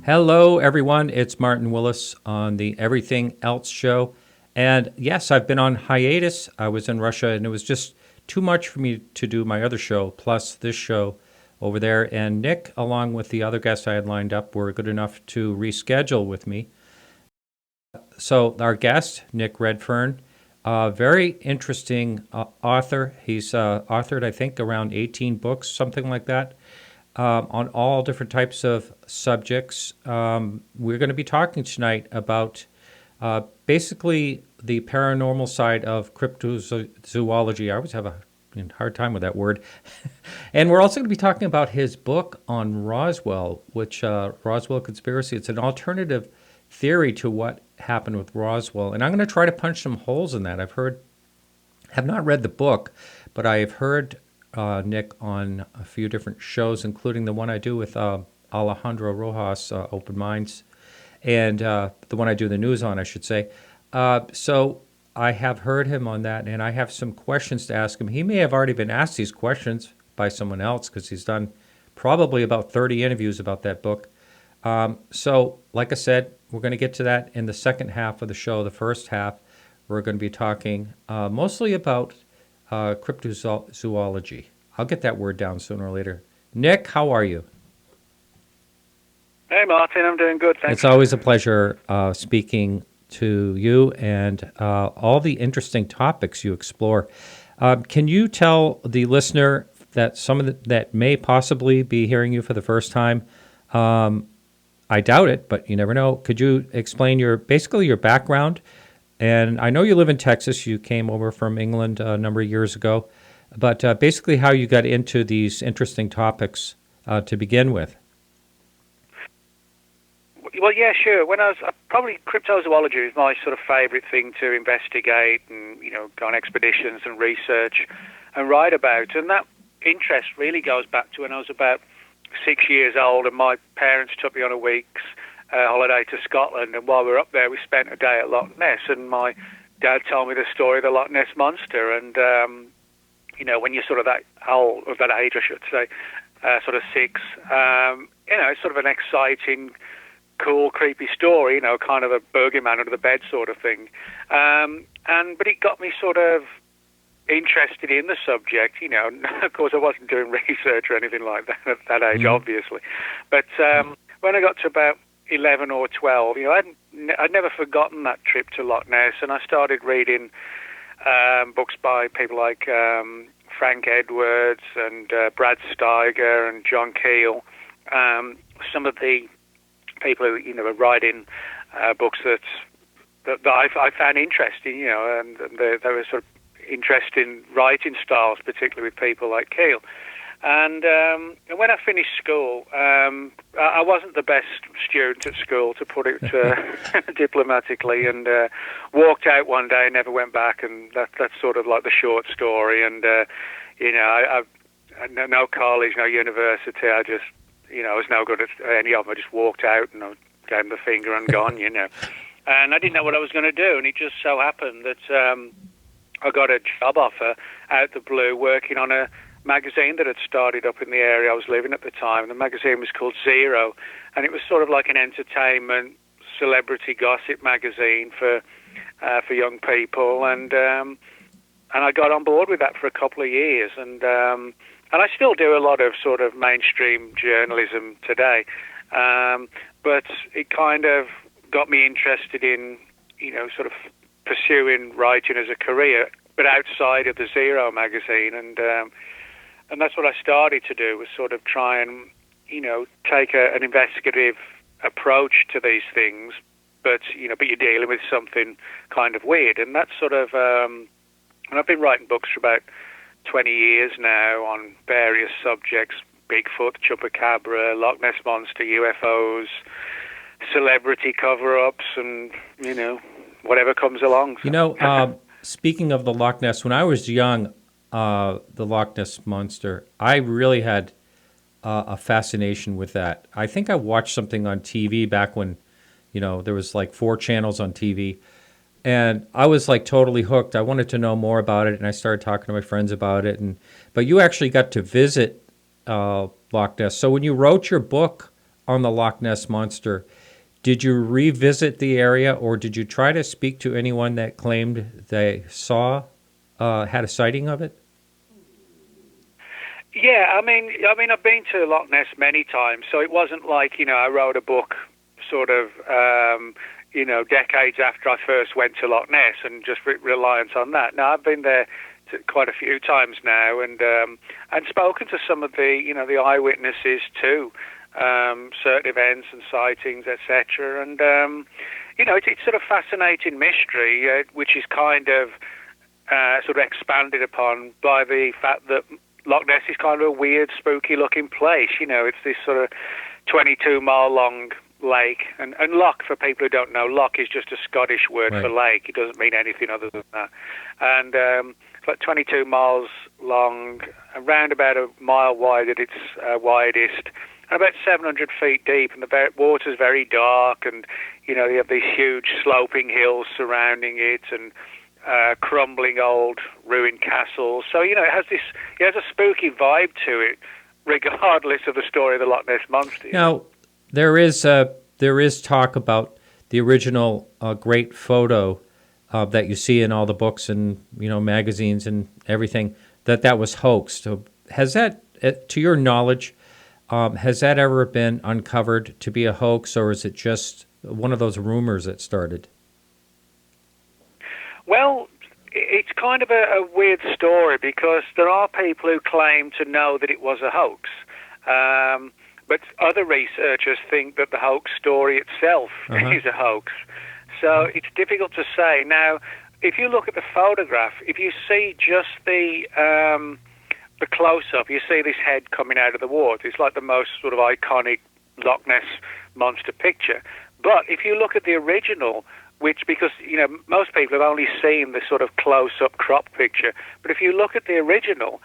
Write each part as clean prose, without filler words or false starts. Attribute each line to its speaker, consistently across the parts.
Speaker 1: Hello, everyone. It's Martin Willis on the Everything Else show. And yes, I've been on hiatus. I was in Russia, and it was just too much for me to do my other show, plus this show over there. And Nick, along with the other guests I had lined up, were good enough to reschedule with me. So our guest, Nick Redfern, very interesting author. He's authored, I think, around 18 books, something like that. On all different types of subjects. We're going to be talking tonight about basically the paranormal side of cryptozoology. I always have a hard time with that word. And we're also going to be talking about his book on Roswell, which Roswell Conspiracy. It's an alternative theory to what happened with Roswell. And I'm going to try to punch some holes in that. Have not read the book, but I have heard Nick on a few different shows, including the one I do with Alejandro Rojas, Open Minds, and the one I do the news on, I should say. So I have heard him on that, and I have some questions to ask him. He may have already been asked these questions by someone else because he's done probably about 30 interviews about that book. So, like I said, we're going to get to that in the second half of the show. The first half, we're going to be talking mostly about cryptozoology. I'll get that word down sooner or later. Nick, how are you?
Speaker 2: Hey, Martin, I'm doing good, thanks.
Speaker 1: It's always a pleasure speaking to you and all the interesting topics you explore. Can you tell the listener that that may possibly be hearing you for the first time, I doubt it, but you never know. Could you explain basically your background? And I know you live in Texas. You came over from England a number of years ago. But basically how you got into these interesting topics to begin with.
Speaker 2: Well, yeah, sure. When I was probably cryptozoology is my sort of favorite thing to investigate and, go on expeditions and research and write about. And that interest really goes back to when I was about 6 years old and my parents took me on a week's holiday to Scotland, and while we were up there, we spent a day at Loch Ness, and my dad told me the story of the Loch Ness Monster, and when you're sort of that old, or that age, I should say, sort of 6, it's sort of an exciting, cool, creepy story, kind of a boogeyman under the bed sort of thing, but it got me sort of interested in the subject, of course I wasn't doing research or anything like that at that age, obviously, but when I got to about 11 or 12, I'd never forgotten that trip to Loch Ness, and I started reading books by people like Frank Edwards and Brad Steiger and John Keel, some of the people who were writing books that I found interesting, and they were sort of interesting writing styles, particularly with people like Keel. And when I finished school, I wasn't the best student at school, to put it diplomatically, and walked out one day and never went back, and that's sort of like the short story. And, I no college, no university, I just, I was no good at any of them. I just walked out and I gave them the finger and gone, And I didn't know what I was going to do, and it just so happened that I got a job offer out the blue working on a magazine that had started up in the area I was living at the time. The magazine was called Zero, and it was sort of like an entertainment, celebrity gossip magazine for young people. And I got on board with that for a couple of years, and I still do a lot of sort of mainstream journalism today. But it kind of got me interested in, sort of pursuing writing as a career, but outside of the Zero magazine, and that's what I started to do, was sort of try and, take an investigative approach to these things, but you're dealing with something kind of weird. And that's sort of, and I've been writing books for about 20 years now on various subjects: Bigfoot, Chupacabra, Loch Ness Monster, UFOs, celebrity cover-ups, and, whatever comes along.
Speaker 1: Speaking of the Loch Ness, when I was young, the Loch Ness Monster, I really had a fascination with that. I think I watched something on TV back when, there was like 4 channels on TV, and I was like totally hooked. I wanted to know more about it, and I started talking to my friends about it. But you actually got to visit Loch Ness. So when you wrote your book on the Loch Ness Monster, did you revisit the area, or did you try to speak to anyone that claimed they saw, had a sighting of it?
Speaker 2: Yeah, I mean, I've been to Loch Ness many times, so it wasn't like, I wrote a book sort of, decades after I first went to Loch Ness and just reliance on that. No, I've been there quite a few times now, and spoken to some of the, the eyewitnesses too, certain events and sightings, etc. And it's sort of fascinating mystery, which is kind of sort of expanded upon by the fact that Loch Ness is kind of a weird, spooky-looking place. It's this sort of 22-mile-long lake. And loch, for people who don't know, loch is just a Scottish word for lake. It doesn't mean anything other than that. And it's like 22 miles long, around about a mile wide at its widest, and about 700 feet deep. And the water's very dark, and, you have these huge sloping hills surrounding it, and crumbling old ruined castles. So, it has a spooky vibe to it, regardless of the story of the Loch Ness Monster.
Speaker 1: Now, there is talk about the original great photo that you see in all the books and, magazines and everything, that was hoaxed. So has that, to your knowledge, has that ever been uncovered to be a hoax, or is it just one of those rumors that started?
Speaker 2: Well, it's kind of a weird story, because there are people who claim to know that it was a hoax. But other researchers think that the hoax story itself is a hoax. So it's difficult to say. Now, if you look at the photograph, if you see just the close-up, you see this head coming out of the water. It's like the most sort of iconic Loch Ness Monster picture. But if you look at the original, because most people have only seen the sort of close-up crop picture, but if you look at the original,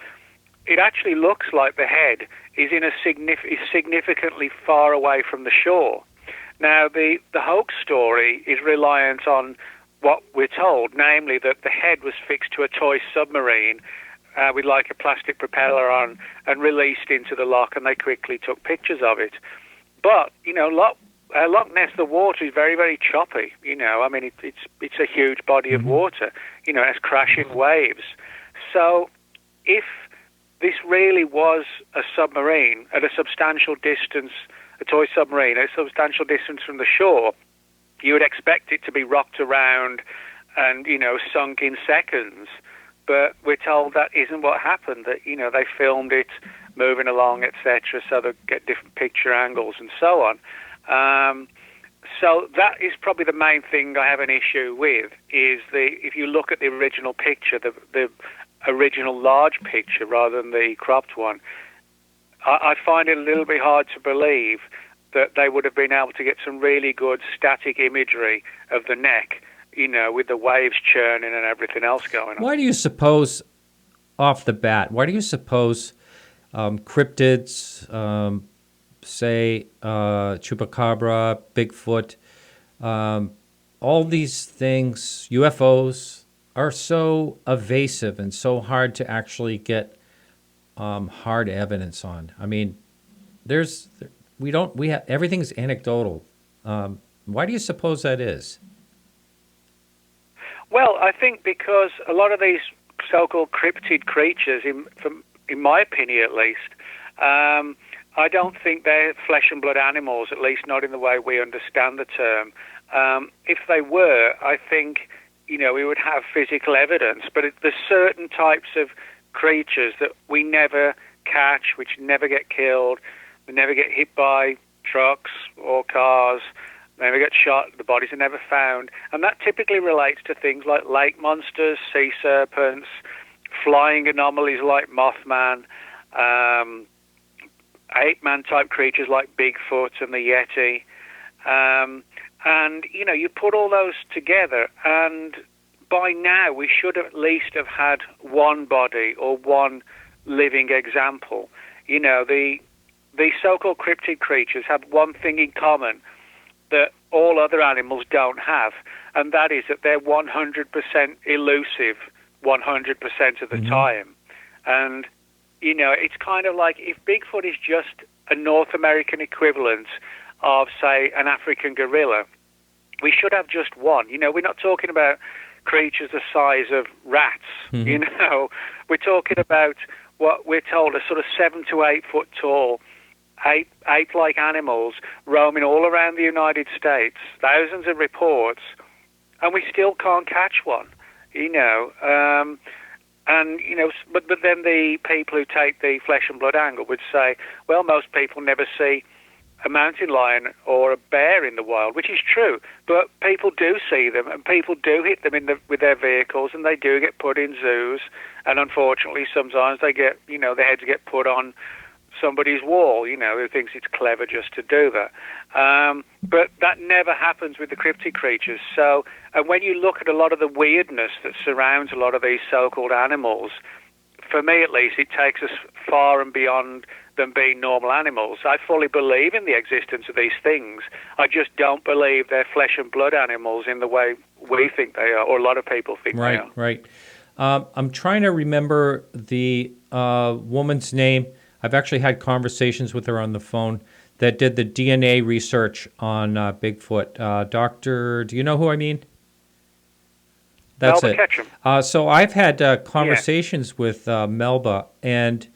Speaker 2: it actually looks like the head is significantly far away from the shore. Now, the hoax story is reliant on what we're told, namely that the head was fixed to a toy submarine with like a plastic propeller on and released into the loch, and they quickly took pictures of it. But Loch Ness, the water is very, very choppy. It's a huge body of water. It has crashing waves. So if this really was a submarine at a substantial distance, a toy submarine at a substantial distance from the shore, you would expect it to be rocked around and, sunk in seconds. But we're told that isn't what happened, that, they filmed it moving along, etc., so they get different picture angles and so on. So that is probably the main thing I have an issue with, is if you look at the original picture, the original large picture rather than the cropped one, I find it a little bit hard to believe that they would have been able to get some really good static imagery of the neck, with the waves churning and everything else going on.
Speaker 1: Why do you suppose, off the bat, cryptids, say chupacabra, Bigfoot, all these things, UFOs, are so evasive and so hard to actually get hard evidence on? I mean, everything's anecdotal. Why do you suppose that is?
Speaker 2: Well, I think because a lot of these so-called cryptid creatures, in my opinion at least, I don't think they're flesh and blood animals, at least not in the way we understand the term. If they were, I think, we would have physical evidence, but there's certain types of creatures that we never catch, which never get killed, they never get hit by trucks or cars, they never get shot, the bodies are never found. And that typically relates to things like lake monsters, sea serpents, flying anomalies like Mothman, ape-man type creatures like Bigfoot and the Yeti. And, you put all those together, and by now we should at least have had one body or one living example. The so-called cryptid creatures have one thing in common that all other animals don't have, and that is that they're 100% elusive 100% of the time. And, it's kind of like if Bigfoot is just a North American equivalent of, say, an African gorilla, we should have just one. You know, we're not talking about creatures the size of rats.
Speaker 1: Mm-hmm.
Speaker 2: You know, we're talking about what we're told are sort of 7 to 8 foot tall, ape-like animals roaming all around the United States. Thousands of reports, and we still can't catch one. You know, and you know, but then the people who take the flesh and blood angle would say, well, most people never see a mountain lion or a bear in the wild, which is true, but people do see them, and people do hit them with their vehicles, and they do get put in zoos, and unfortunately sometimes they get, you know, their heads get put on somebody's wall, you know, who thinks it's clever just to do that. But that never happens with the cryptid creatures. So, and when you look at a lot of the weirdness that surrounds a lot of these so-called animals, for me at least, it takes us far and beyond them being normal animals. I fully believe in the existence of these things. I just don't believe they're flesh and blood animals in the way we think they are, or a lot of people think they are.
Speaker 1: Right. I'm trying to remember the woman's name. I've actually had conversations with her on the phone that did the DNA research on Bigfoot. Doctor, do you know who I mean? That's
Speaker 2: Melba
Speaker 1: it.
Speaker 2: Ketchum.
Speaker 1: So I've had conversations with Melba, and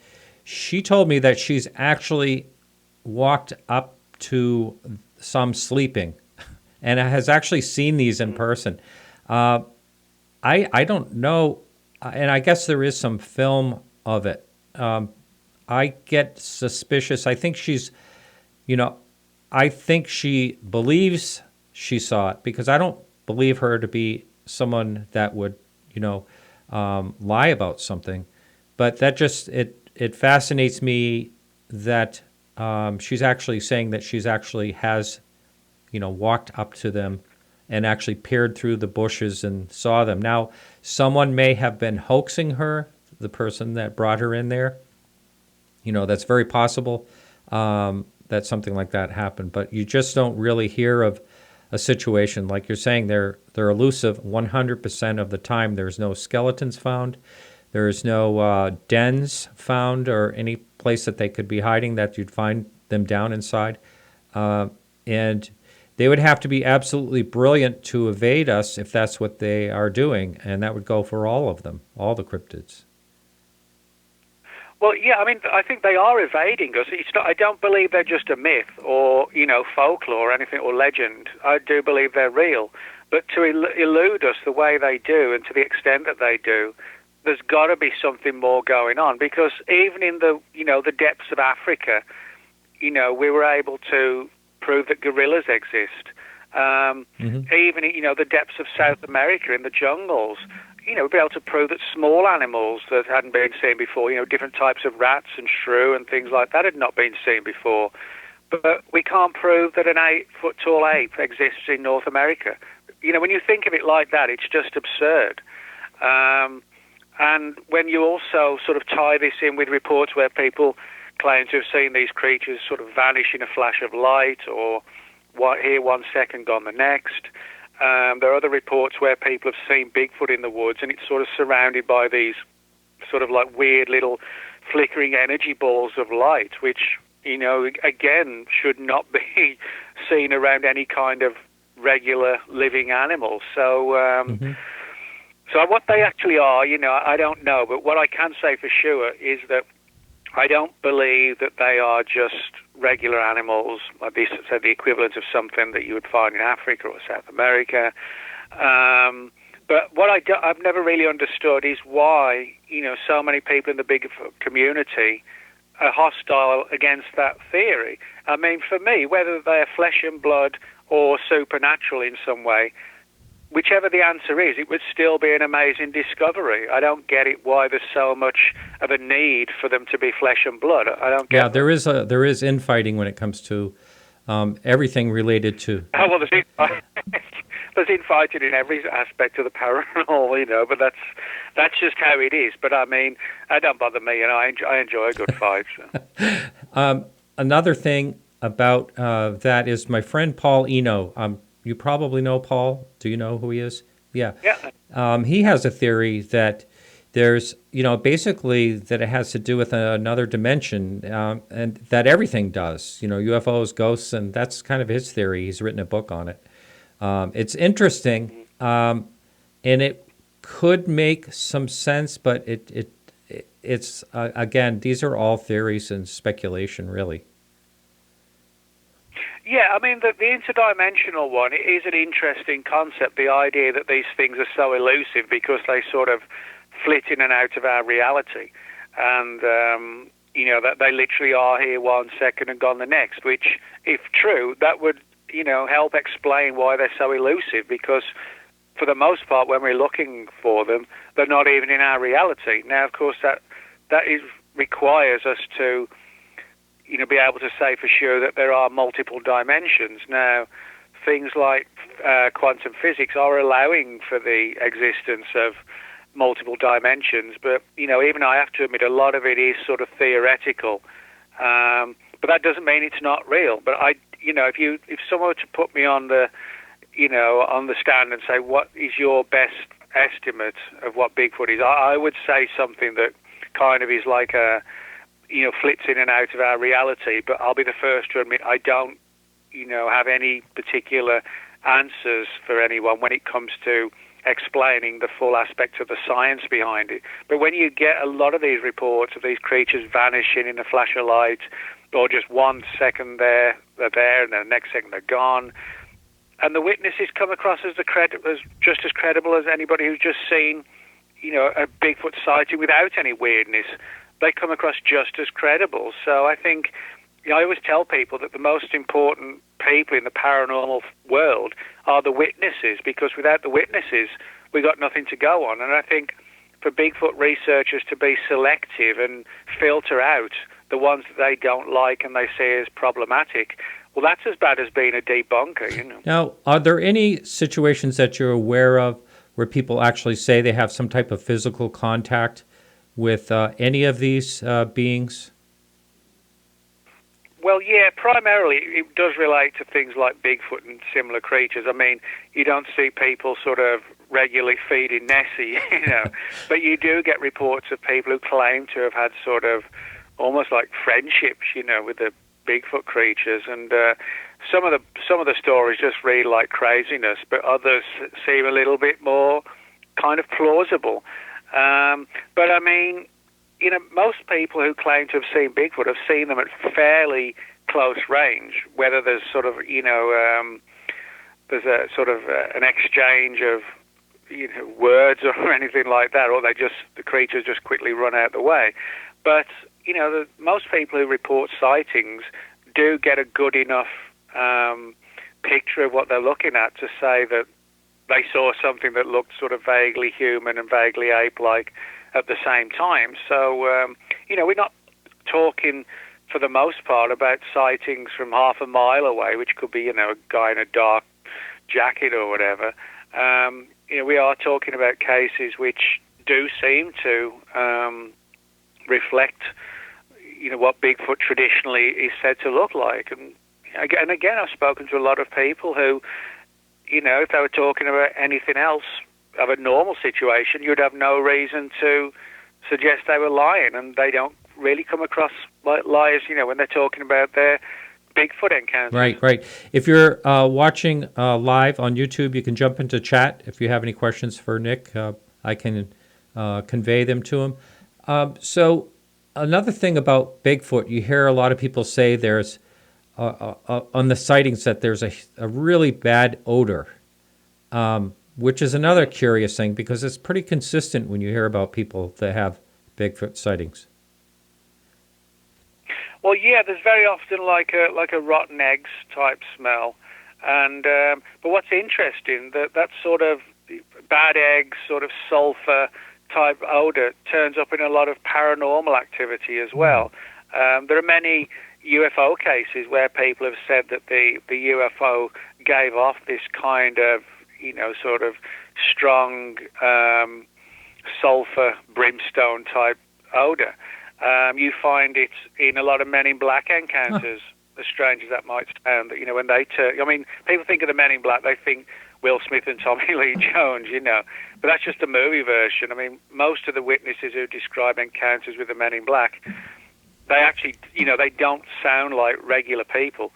Speaker 1: she told me that she's actually walked up to some sleeping and has actually seen these in person. I don't know, and I guess there is some film of it. I get suspicious. I think she's, you know, I think she believes she saw it, because I don't believe her to be someone that would, you know, lie about something. But that just, it fascinates me that she's actually saying that she's actually has, you know, walked up to them and actually peered through the bushes and saw them. Now, someone may have been hoaxing her, the person that brought her in there. You know, that's very possible that something like that happened. But you just don't really hear of a situation like you're saying. They're elusive 100% of the time. There's no skeletons found. There's no dens found or any place that they could be hiding that you'd find them down inside. And they would have to be absolutely brilliant to evade us if that's what they are doing. And that would go for all of them, all the cryptids.
Speaker 2: Well, yeah, I mean, I think they are evading us. It's not, I don't believe they're just a myth or, you know, folklore or anything, or legend. I do believe they're real. But to elude us the way they do and to the extent that they do, there's got to be something more going on, because even in the, you know, the depths of Africa, you know, we were able to prove that gorillas exist. Even, you know, the depths of South America in the jungles, you know, we'd be able to prove that small animals that hadn't been seen before, you know, different types of rats and shrew and things like that had not been seen before. But we can't prove that an 8-foot-tall ape exists in North America. You know, when you think of it like that, it's just absurd. And when you also sort of tie this in with reports where people claim to have seen these creatures sort of vanish in a flash of light, or here 1 second, gone the next. There are other reports where people have seen Bigfoot in the woods, and it's sort of surrounded by these sort of like weird little flickering energy balls of light, which, you know, again, should not be seen around any kind of regular living animal. So, so what they actually are, you know, I don't know. But what I can say for sure is that I don't believe that they are just regular animals, like this, so the equivalent of something that you would find in Africa or South America. But what I've never really understood is why, you know, so many people in the big community are hostile against that theory. I mean, for me, whether they're flesh and blood or supernatural in some way, whichever the answer is, it would still be an amazing discovery. I don't get it why there's so much of a need for them to be flesh and blood. I don't get
Speaker 1: there is infighting when it comes to everything related to...
Speaker 2: Oh, well, there's infighting in every aspect of the paranormal, you know, but that's just how it is. But, I mean, it don't bother me, and I enjoy a good fight. So.
Speaker 1: Another thing about that is my friend Paul Eno. You probably know Paul. Do you know who he is? Yeah.
Speaker 2: Yeah.
Speaker 1: He has a theory that there's, basically that it has to do with another dimension, and that everything does. UFOs, ghosts, and that's kind of his theory. He's written a book on it. It's interesting, and it could make some sense, but it's again, these are all theories and speculation, really.
Speaker 2: Yeah, I mean, the interdimensional one is an interesting concept, the idea that these things are so elusive because they sort of flit in and out of our reality. And, that they literally are here 1 second and gone the next, which, if true, that would, help explain why they're so elusive, because for the most part, when we're looking for them, they're not even in our reality. Now, of course, that requires us to be able to say for sure that there are multiple dimensions. Now, things like quantum physics are allowing for the existence of multiple dimensions, but, even I have to admit, a lot of it is sort of theoretical. But that doesn't mean it's not real. But if someone were to put me on the stand and say, what is your best estimate of what Bigfoot is, I would say something that kind of is like flits in and out of our reality, but I'll be the first to admit I don't, have any particular answers for anyone when it comes to explaining the full aspect of the science behind it. But when you get a lot of these reports of these creatures vanishing in a flash of light, or just 1 second they're there, and then the next second they're gone, and the witnesses come across as just as credible as anybody who's just seen, a Bigfoot sighting without any weirdness, they come across just as credible. So I think, I always tell people that the most important people in the paranormal world are the witnesses, because without the witnesses, we got nothing to go on. And I think for Bigfoot researchers to be selective and filter out the ones that they don't like and they see as problematic, well, that's as bad as being a debunker,
Speaker 1: Now, are there any situations that you're aware of where people actually say they have some type of physical contact with any of these beings?
Speaker 2: Well, yeah, primarily it does relate to things like Bigfoot and similar creatures. I mean, you don't see people sort of regularly feeding Nessie, but you do get reports of people who claim to have had sort of almost like friendships, with the Bigfoot creatures, and some of the stories just read like craziness, but others seem a little bit more kind of plausible. But I mean, most people who claim to have seen Bigfoot have seen them at fairly close range, whether there's sort of, there's a sort of an exchange of, words or anything like that, or the creatures just quickly run out the way. But, most people who report sightings do get a good enough picture of what they're looking at to say that they saw something that looked sort of vaguely human and vaguely ape-like at the same time. So, we're not talking, for the most part, about sightings from half a mile away, which could be, a guy in a dark jacket or whatever. We are talking about cases which do seem to reflect, what Bigfoot traditionally is said to look like. And again, I've spoken to a lot of people who, if they were talking about anything else of a normal situation, you'd have no reason to suggest they were lying, and they don't really come across like liars, when they're talking about their Bigfoot encounters.
Speaker 1: Right. If you're watching live on YouTube, you can jump into chat. If you have any questions for Nick, I can convey them to him. So another thing about Bigfoot, you hear a lot of people say there's, on the sightings, that there's a really bad odor, which is another curious thing, because it's pretty consistent when you hear about people that have Bigfoot sightings.
Speaker 2: Well, yeah, there's very often like a rotten eggs type smell, and but what's interesting, that sort of bad eggs, sort of sulfur type odor turns up in a lot of paranormal activity as well. There are many UFO cases where people have said that the UFO gave off this kind of, sort of strong sulfur brimstone type odor. You find it in a lot of Men in Black encounters, as strange as that might sound, that, when they turn... I mean, people think of the Men in Black, they think, Will Smith and Tommy Lee Jones, But that's just the movie version. I mean, most of the witnesses who describe encounters with the Men in Black, they actually, they don't sound like regular people.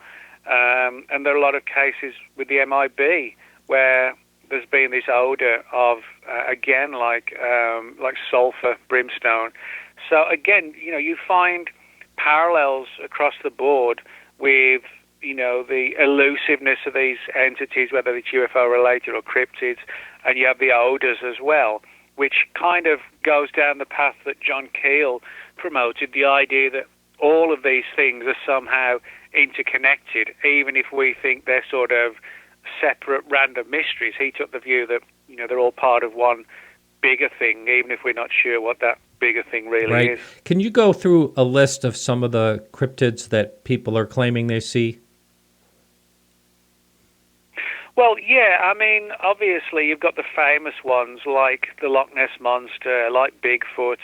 Speaker 2: And there are a lot of cases with the MIB where there's been this odor of, again, like sulfur, brimstone. So again, you find parallels across the board with, the elusiveness of these entities, whether it's UFO related or cryptids, and you have the odors as well, which kind of goes down the path that John Keel promoted, the idea that all of these things are somehow interconnected, even if we think they're sort of separate random mysteries. He took the view that, they're all part of one bigger thing, even if we're not sure what that bigger thing really is.
Speaker 1: Can you go through a list of some of the cryptids that people are claiming they see?
Speaker 2: Well, yeah, I mean, obviously you've got the famous ones like the Loch Ness Monster, like Bigfoot.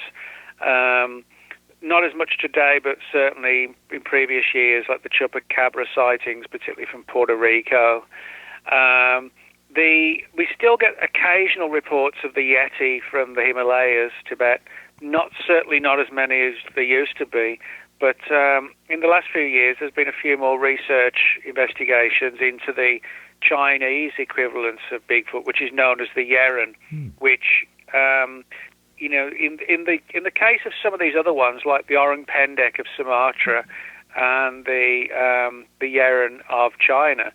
Speaker 2: Not as much today, but certainly in previous years, like the Chupacabra sightings, particularly from Puerto Rico. We still get occasional reports of the Yeti from the Himalayas, Tibet. Certainly not as many as there used to be. But in the last few years, there's been a few more research investigations into the Chinese equivalence of Bigfoot, which is known as the Yeren, which, in the case of some of these other ones, like the Orang Pendek of Sumatra and the Yeren of China,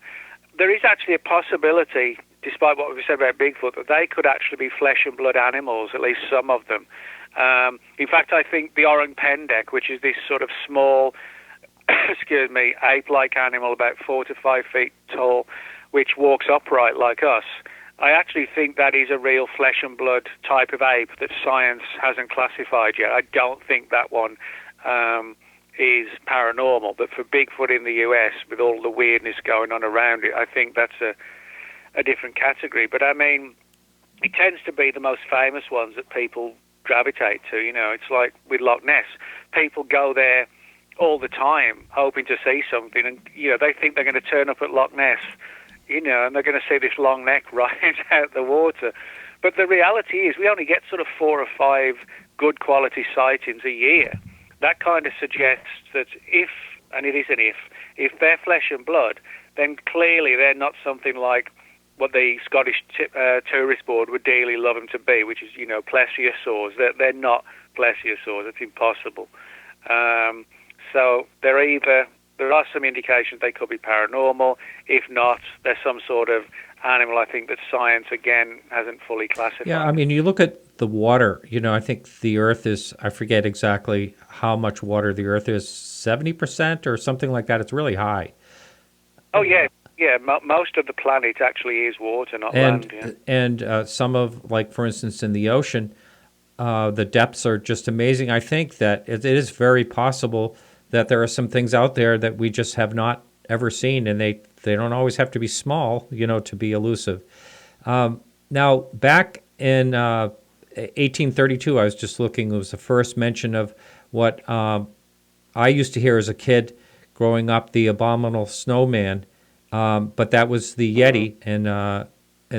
Speaker 2: there is actually a possibility, despite what we've said about Bigfoot, that they could actually be flesh and blood animals, at least some of them. In fact, I think the Orang Pendek, which is this sort of small, ape-like animal about 4 to 5 feet tall, which walks upright like us, I actually think that is a real flesh and blood type of ape that science hasn't classified yet. I don't think that one is paranormal, but for Bigfoot in the US, with all the weirdness going on around it, I think that's a different category. But I mean, it tends to be the most famous ones that people gravitate to. It's like with Loch Ness. People go there all the time hoping to see something, and they think they're going to turn up at Loch Ness, and they're going to see this long neck right out the water. But the reality is we only get sort of 4 or 5 good quality sightings a year. That kind of suggests that if, and it is an if they're flesh and blood, then clearly they're not something like what the Scottish Tourist Board would dearly love them to be, which is, plesiosaurs. They're not plesiosaurs. It's impossible. So there are some indications they could be paranormal. If not, there's some sort of animal, I think, that science, again, hasn't fully classified.
Speaker 1: Yeah, I mean, you look at the water, I think the Earth is, I forget exactly how much water the Earth is, 70% or something like that. It's really high.
Speaker 2: Oh, yeah. Yeah, most of the planet actually is water, not land. Yeah.
Speaker 1: And some of, like, for instance, in the ocean, the depths are just amazing. I think that it is very possible that there are some things out there that we just have not ever seen, and they don't always have to be small, to be elusive. Now, back in 1832, I was just looking, it was the first mention of what I used to hear as a kid growing up, the abominable snowman, but that was the Yeti in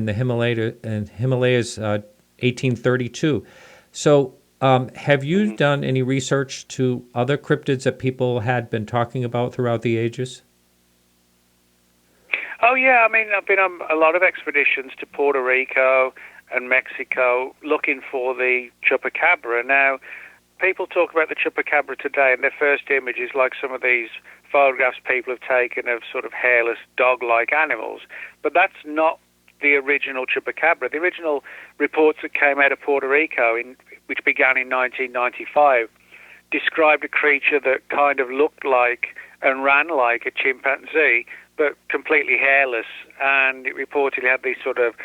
Speaker 1: the Himalayas, 1832. So have you done any research to other cryptids that people had been talking about throughout the ages?
Speaker 2: Oh, yeah. I mean, I've been on a lot of expeditions to Puerto Rico and Mexico looking for the Chupacabra. Now, people talk about the Chupacabra today, and their first image is like some of these photographs people have taken of sort of hairless dog-like animals. But that's not the original Chupacabra. The original reports that came out of Puerto Rico, which began in 1995, described a creature that kind of looked like and ran like a chimpanzee, but completely hairless. And it reportedly had these sort of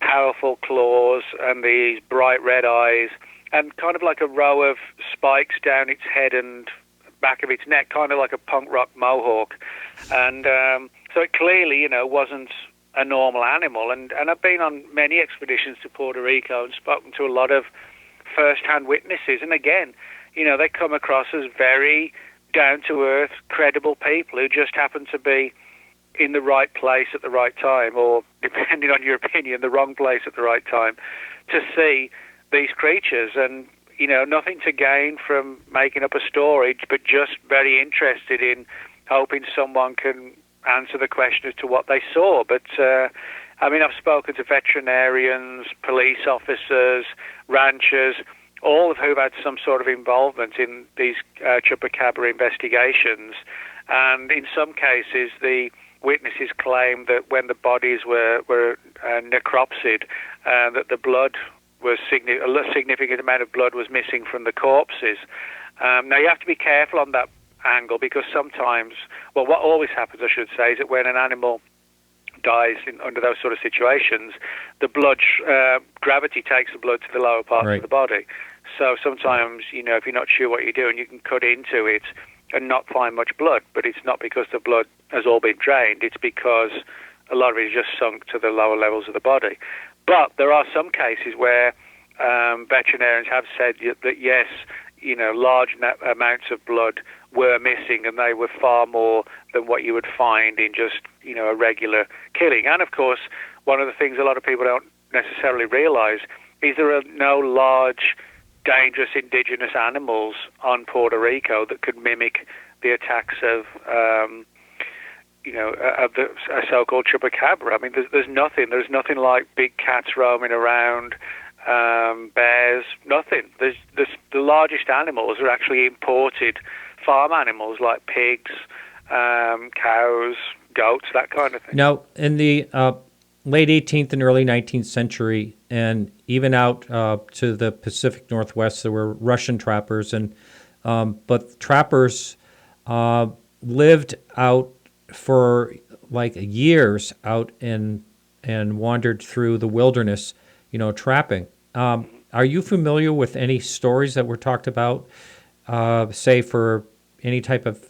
Speaker 2: powerful claws and these bright red eyes and kind of like a row of spikes down its head and back of its neck, kind of like a punk rock mohawk. And so it clearly, wasn't a normal animal. And I've been on many expeditions to Puerto Rico and spoken to a lot of first-hand witnesses. And again, they come across as very down-to-earth, credible people who just happen to be in the right place at the right time, or depending on your opinion, the wrong place at the right time, to see these creatures. And nothing to gain from making up a story, but just very interested in hoping someone can answer the question as to what they saw. But I've spoken to veterinarians, police officers, ranchers, all of who've had some sort of involvement in these chupacabra investigations. And in some cases, the witnesses claim that when the bodies were necropsied, that the blood was a significant amount of blood was missing from the corpses. Now, you have to be careful on that angle, because sometimes, what always happens, I should say, is that when an animal dies under those sort of situations, the blood, gravity takes the blood to the lower parts of the body. So sometimes, if you're not sure what you're doing, you can cut into it and not find much blood, but it's not because the blood has all been drained, it's because a lot of it is just sunk to the lower levels of the body. But there are some cases where veterinarians have said that yes, large amounts of blood were missing, and they were far more than what you would find in just, a regular killing. And of course, one of the things a lot of people don't necessarily realize is there are no large, dangerous indigenous animals on Puerto Rico that could mimic the attacks of the so-called chupacabra. I mean, there's nothing. There's nothing like big cats roaming around, bears, nothing. The largest animals are actually imported farm animals like pigs, cows, goats, that kind of thing.
Speaker 1: Now, in the late 18th and early 19th century, and even out to the Pacific Northwest, there were Russian trappers, but trappers lived out for like years out and wandered through the wilderness, trapping. Are you familiar with any stories that were talked about, say for any type of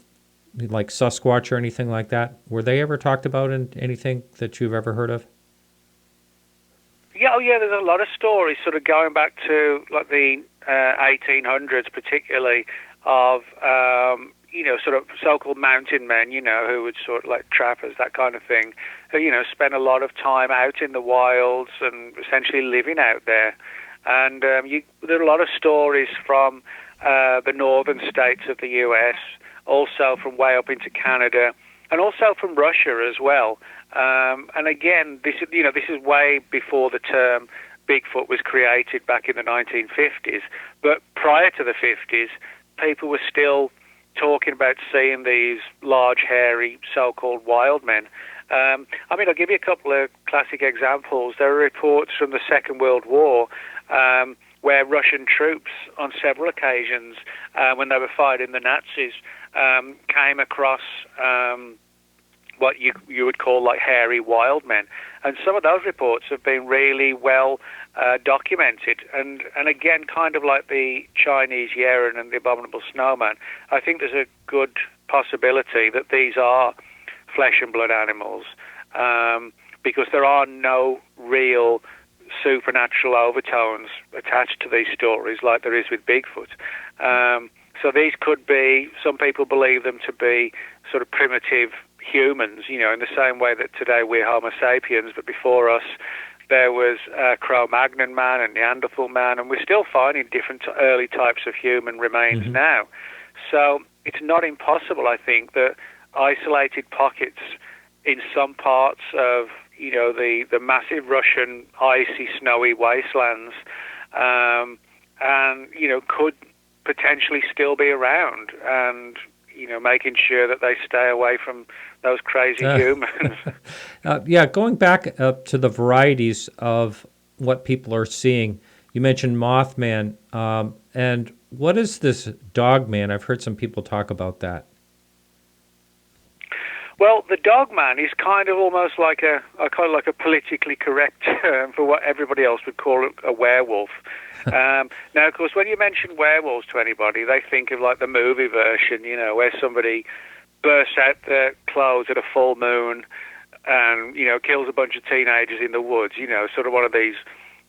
Speaker 1: like Sasquatch or anything like that? Were they ever talked about in anything that you've ever heard of?
Speaker 2: Yeah, there's a lot of stories sort of going back to like the 1800s particularly of, sort of so-called mountain men, who would sort of like trappers, that kind of thing, who, spend a lot of time out in the wilds and essentially living out there. And there are a lot of stories from the northern states of the U.S., also from way up into Canada, and also from Russia as well. And again, this is way before the term Bigfoot was created back in the 1950s. But prior to the 50s, people were still talking about seeing these large, hairy, so-called wild men. I'll give you a couple of classic examples. There are reports from the Second World War where Russian troops, on several occasions, when they were fighting the Nazis, came across what you would call like hairy wild men. And some of those reports have been really well documented. And again, kind of like the Chinese Yeren and the Abominable Snowman, I think there's a good possibility that these are flesh and blood animals, because there are no real supernatural overtones attached to these stories like there is with Bigfoot. So these could be, some people believe them to be sort of primitive humans, in the same way that today we're Homo sapiens, but before us there was Cro-Magnon man and Neanderthal man, and we're still finding different early types of human remains now. So it's not impossible, I think, that isolated pockets in some parts of, the massive Russian icy, snowy wastelands, could potentially still be around, and making sure that they stay away from those crazy humans.
Speaker 1: Going back to the varieties of what people are seeing, you mentioned Mothman, and what is this Dogman? I've heard some people talk about that.
Speaker 2: Well, the Dogman is kind of almost like a politically correct term for what everybody else would call a werewolf. Now, of course, when you mention werewolves to anybody, they think of like the movie version, where somebody bursts out their clothes at a full moon and, kills a bunch of teenagers in the woods, sort of one of these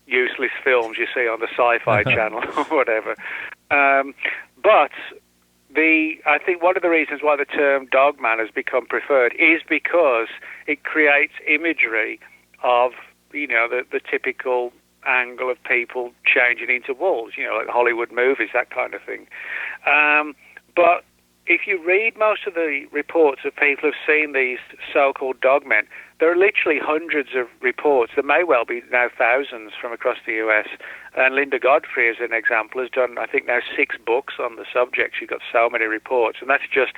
Speaker 2: useless films you see on the Sci-Fi Channel or whatever. But I think one of the reasons why the term Dogman has become preferred is because it creates imagery of, the typical angle of people changing into wolves, like Hollywood movies, that kind of thing. But if you read most of the reports of people who've seen these so-called dogmen, there are literally hundreds of reports. There may well be now thousands from across the US. And Linda Godfrey, as an example, has done, I think, now 6 books on the subject. She's got so many reports, and that's just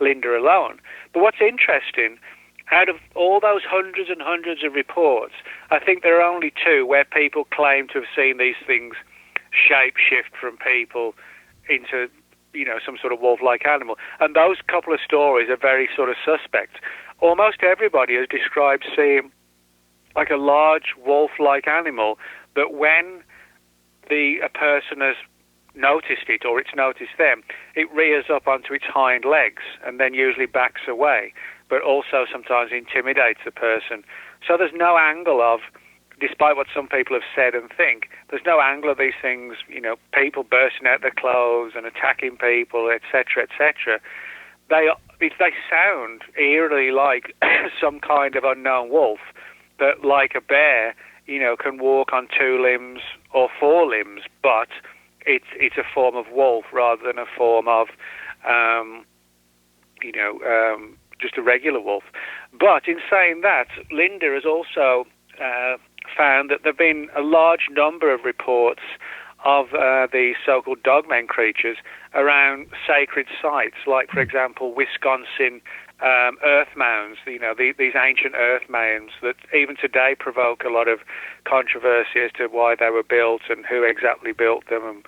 Speaker 2: Linda alone. But what's interesting, out of all those hundreds and hundreds of reports, I think there are only 2 where people claim to have seen these things shape-shift from people into some sort of wolf-like animal. And those couple of stories are very sort of suspect. Almost everybody has described seeing like a large wolf-like animal, but when a person has noticed it or it's noticed them, it rears up onto its hind legs and then usually backs away, but also sometimes intimidates the person. So there's no angle of, despite what some people have said and think, there's no angle of these things, people bursting out their clothes and attacking people, etc., etc. They sound eerily like some kind of unknown wolf that, like a bear, can walk on 2 limbs or 4 limbs, but it's a form of wolf rather than a form of, just a regular wolf. But in saying that, Linda has also found that there have been a large number of reports of the so-called dogmen creatures around sacred sites, like, for example, Wisconsin earth mounds, these ancient earth mounds that even today provoke a lot of controversy as to why they were built and who exactly built them and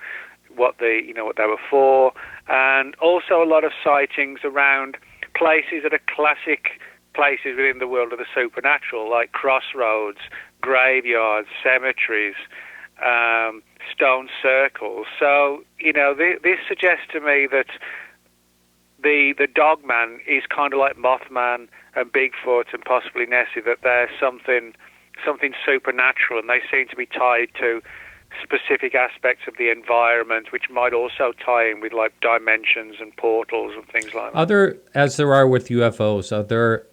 Speaker 2: what they were for, and also a lot of sightings around places that are classic places within the world of the supernatural, like crossroads, graveyards, cemeteries, stone circles. So, this suggests to me that the Dogman is kind of like Mothman and Bigfoot and possibly Nessie, that they're something supernatural, and they seem to be tied to specific aspects of the environment, which might also tie in with like dimensions and portals and things like that.
Speaker 1: As there are with UFOs, are there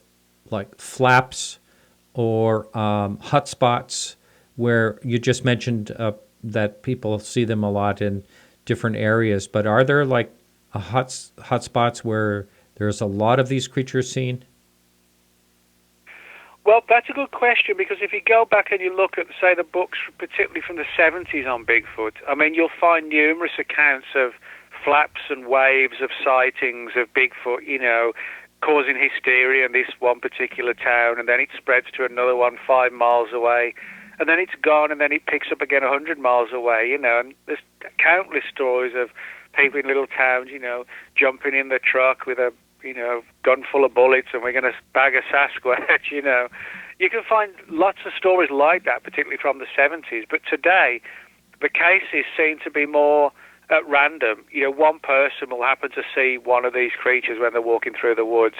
Speaker 1: like flaps or hotspots where you just mentioned that people see them a lot in different areas, but are there like hotspots where there's a lot of these creatures seen?
Speaker 2: Well, that's a good question, because if you go back and you look at, say, the books, particularly from the 70s on Bigfoot, I mean, you'll find numerous accounts of flaps and waves of sightings of Bigfoot, causing hysteria in this one particular town, and then it spreads to another one 5 miles away, and then it's gone, and then it picks up again 100 miles away, and there's countless stories of people in little towns, jumping in the truck with a gun full of bullets, and we're going to bag a Sasquatch, You can find lots of stories like that, particularly from the 70s. But today, the cases seem to be more at random. One person will happen to see one of these creatures when they're walking through the woods.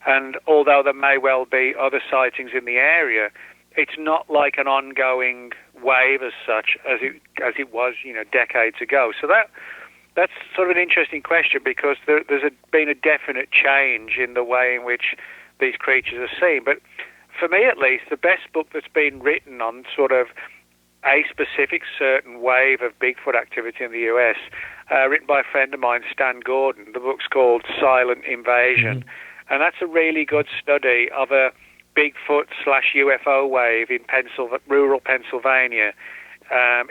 Speaker 2: And although there may well be other sightings in the area, it's not like an ongoing wave as such as it was, decades ago. So that's sort of an interesting question, because there's been a definite change in the way in which these creatures are seen. But for me, at least, the best book that's been written on sort of a specific certain wave of Bigfoot activity in the US, written by a friend of mine, Stan Gordon. The book's called Silent Invasion. Mm-hmm. And that's a really good study of a Bigfoot/UFO wave in rural Pennsylvania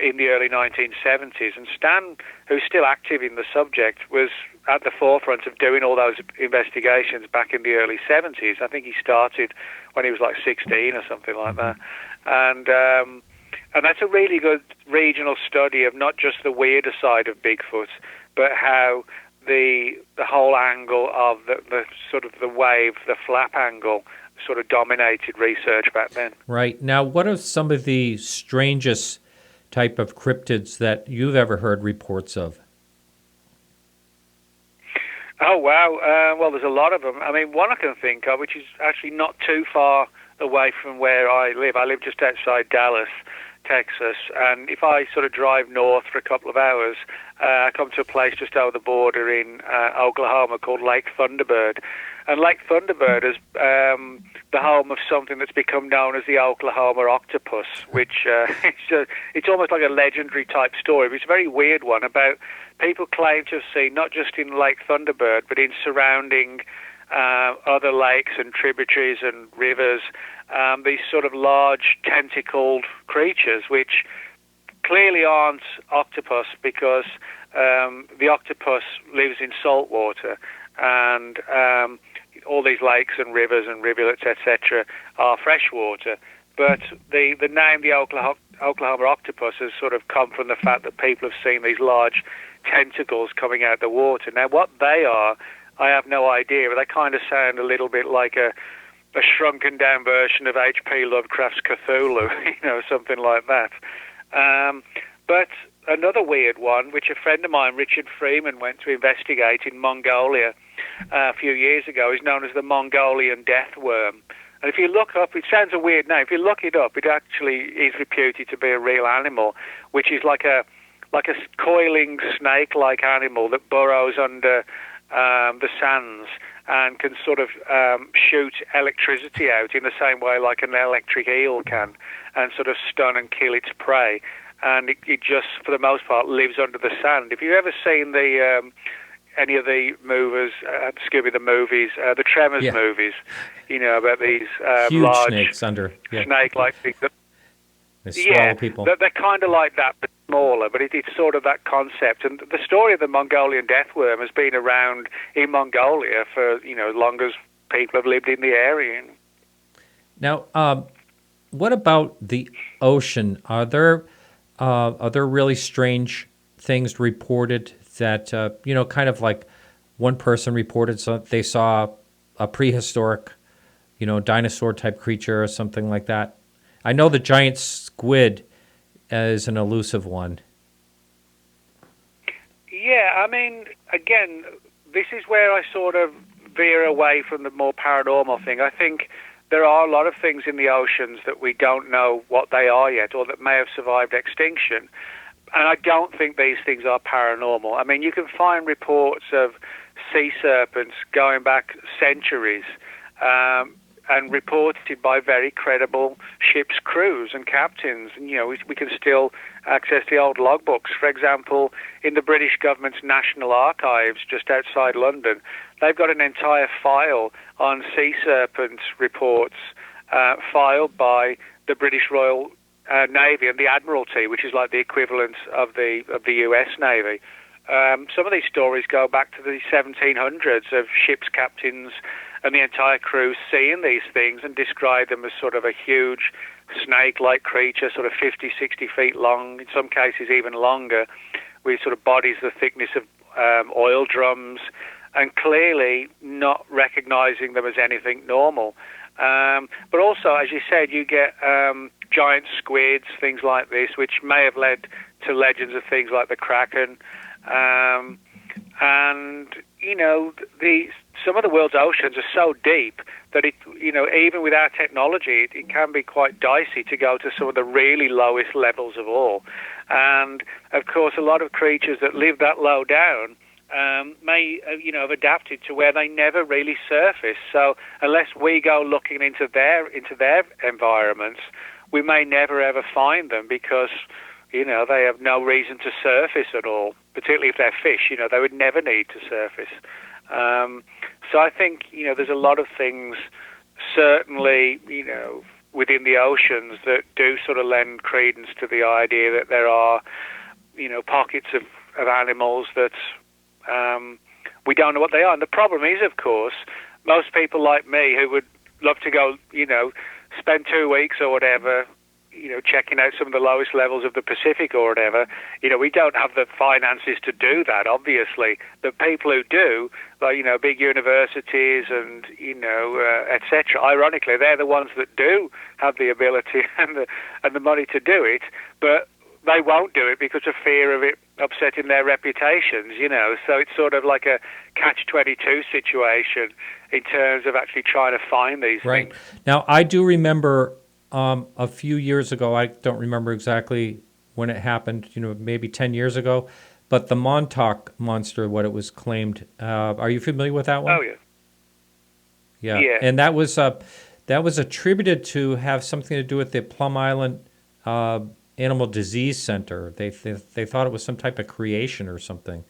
Speaker 2: in the early 1970s. And Stan, who's still active in the subject, was at the forefront of doing all those investigations back in the early 70s. I think he started when he was like 16 or something like that. And that's a really good regional study of not just the weirder side of Bigfoot, but how the whole angle of the sort of the wave, the flap angle, sort of dominated research back then.
Speaker 1: Right. Now, what are some of the strangest type of cryptids that you've ever heard reports of?
Speaker 2: Oh, wow. Well, there's a lot of them. I mean, one I can think of, which is actually not too far away from where I live. I live just outside Dallas, Texas, and if I sort of drive north for a couple of hours, I come to a place just over the border in Oklahoma called Lake Thunderbird. And Lake Thunderbird is the home of something that's become known as the Oklahoma octopus, which it's almost like a legendary type story. It's a very weird one about people claim to have seen, not just in Lake Thunderbird, but in surrounding other lakes and tributaries and rivers, these sort of large tentacled creatures, which clearly aren't octopus because the octopus lives in salt water, and all these lakes and rivers and rivulets, etc., are freshwater. But the name, the Oklahoma octopus, has sort of come from the fact that people have seen these large tentacles coming out of the water. Now, what they are, I have no idea, but they kind of sound a little bit like a shrunken down version of H.P. Lovecraft's Cthulhu, something like that. But another weird one, which a friend of mine, Richard Freeman, went to investigate in Mongolia a few years ago, is known as the Mongolian death worm. And if you look up, it sounds a weird name. If you look it up, it actually is reputed to be a real animal, which is like a coiling snake-like animal that burrows under the sands and can sort of shoot electricity out in the same way like an electric eel can, and sort of stun and kill its prey. And it just, for the most part, lives under the sand. If you've ever seen any of the movies, the movies, the Tremors movies, about these
Speaker 1: huge
Speaker 2: large
Speaker 1: snakes under
Speaker 2: snake-like things.
Speaker 1: They swallow people.
Speaker 2: They're kind of like that, but smaller. But it's sort of that concept. And the story of the Mongolian death worm has been around in Mongolia for as long as people have lived in the area.
Speaker 1: Now, what about the ocean? Are there really strange things reported that kind of like one person reported they saw a prehistoric, dinosaur type creature or something like that? I know the giant squid is an elusive one. Yeah,
Speaker 2: I mean, again, this is where I sort of veer away from the more paranormal thing. I think there are a lot of things in the oceans that we don't know what they are yet, or that may have survived extinction. And I don't think these things are paranormal. I mean, you can find reports of sea serpents going back centuries, and reported by very credible ship's crews and captains. And, we can still access the old logbooks. For example, in the British government's National Archives just outside London, they've got an entire file on sea serpent reports filed by the British Royal Navy and the Admiralty, which is like the equivalent of the US Navy. Some of these stories go back to the 1700s of ship's captains and the entire crew seeing these things and describe them as sort of a huge snake-like creature, sort of 50, 60 feet long, in some cases even longer, with sort of bodies the thickness of oil drums, and clearly not recognizing them as anything normal. But also, as you said, you get giant squids, things like this, which may have led to legends of things like the Kraken. And, some of the world's oceans are so deep that even with our technology, it can be quite dicey to go to some of the really lowest levels of all. And, of course, a lot of creatures that live that low down may have adapted to where they never really surface. So unless we go looking into their environments, we may never ever find them because they have no reason to surface at all. Particularly if they're fish, they would never need to surface. So I think there's a lot of things certainly within the oceans that do sort of lend credence to the idea that there are pockets of animals that we don't know what they are. And the problem is, of course, most people like me who would love to go, spend 2 weeks or whatever, checking out some of the lowest levels of the Pacific or whatever, we don't have the finances to do that, obviously. The people who do, like, big universities and, etc., ironically, they're the ones that do have the ability and the money to do it, but they won't do it because of fear of it upsetting their reputations, So it's sort of like a catch-22 situation in terms of actually trying to find these things.
Speaker 1: Now, I do remember a few years ago. I don't remember exactly when it happened, maybe 10 years ago. But the Montauk monster, what it was claimed. Are you familiar with that one?
Speaker 2: Oh, yeah.
Speaker 1: Yeah.
Speaker 2: Yeah.
Speaker 1: And that was attributed to have something to do with the Plum Island Animal Disease Center. They thought it was some type of creation or something.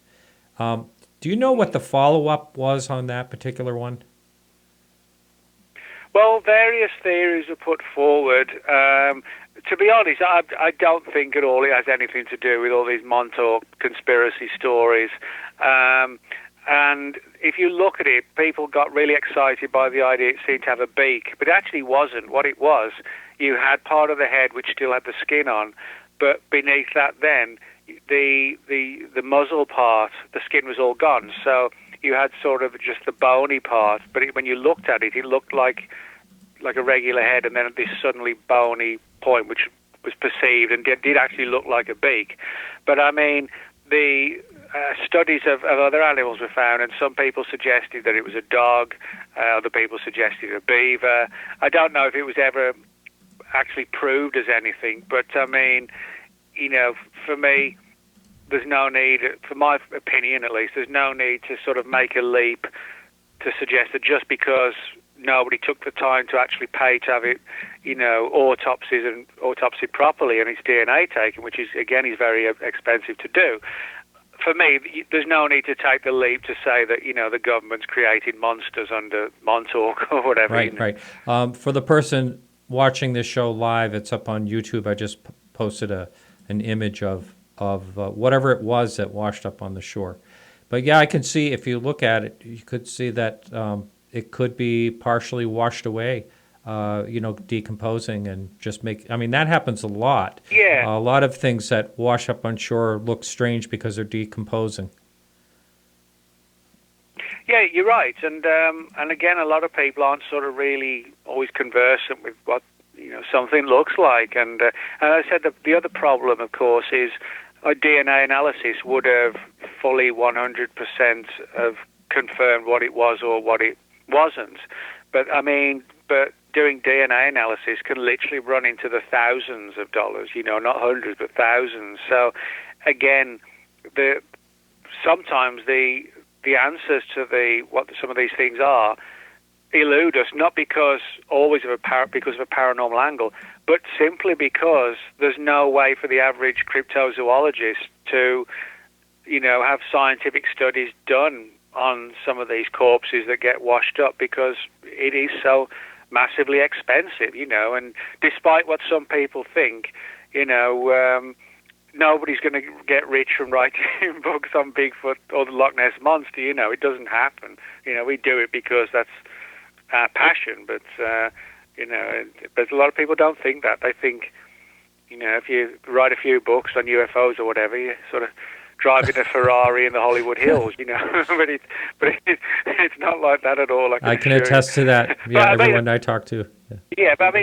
Speaker 1: Do you know what the follow-up was on that particular one?
Speaker 2: Well, various theories were put forward. To be honest, I don't think at all it has anything to do with all these Montauk conspiracy stories. And if you look at it, people got really excited by the idea it seemed to have a beak, but it actually wasn't. What it was, you had part of the head which still had the skin on, but beneath that then, the muzzle part, the skin was all gone. So you had sort of just the bony part, but when you looked at it, it looked like a regular head, and then this suddenly bony point, which was perceived and did actually look like a beak. But I mean, the studies of other animals were found, and some people suggested that it was a dog, other people suggested a beaver. I don't know if it was ever actually proved as anything, but I mean, for me, there's no need, for my opinion at least, there's no need to sort of make a leap to suggest that just because nobody took the time to actually pay to have it, autopsied properly and its DNA taken, which is very expensive to do. For me, there's no need to take the leap to say that, the government's created monsters under Montauk or whatever.
Speaker 1: Right. For the person watching this show live, it's up on YouTube. I just posted an image of whatever it was that washed up on the shore. But yeah, I can see, if you look at it, you could see that it could be partially washed away, decomposing and just that happens a lot.
Speaker 2: Yeah.
Speaker 1: A lot of things that wash up on shore look strange because they're decomposing.
Speaker 2: Yeah, you're right. And again, a lot of people aren't sort of really always conversant with what, something looks like. And I said that the other problem, of course, is a DNA analysis would have fully 100% of confirmed what it was or what it wasn't. But doing DNA analysis can literally run into the thousands of dollars, not hundreds, but thousands. So again, sometimes the answers to what some of these things are elude us, not because of a paranormal angle, but simply because there's no way for the average cryptozoologist to, have scientific studies done on some of these corpses that get washed up, because it is so massively expensive, and despite what some people think, nobody's going to get rich from writing books on Bigfoot or the Loch Ness Monster. It doesn't happen. We do it because that's our passion, but but a lot of people don't think that. They think, if you write a few books on UFOs or whatever, you sort of driving a Ferrari in the Hollywood Hills, but it's not like that at all.
Speaker 1: I can attest to that. Yeah, everyone I talk to.
Speaker 2: Yeah, but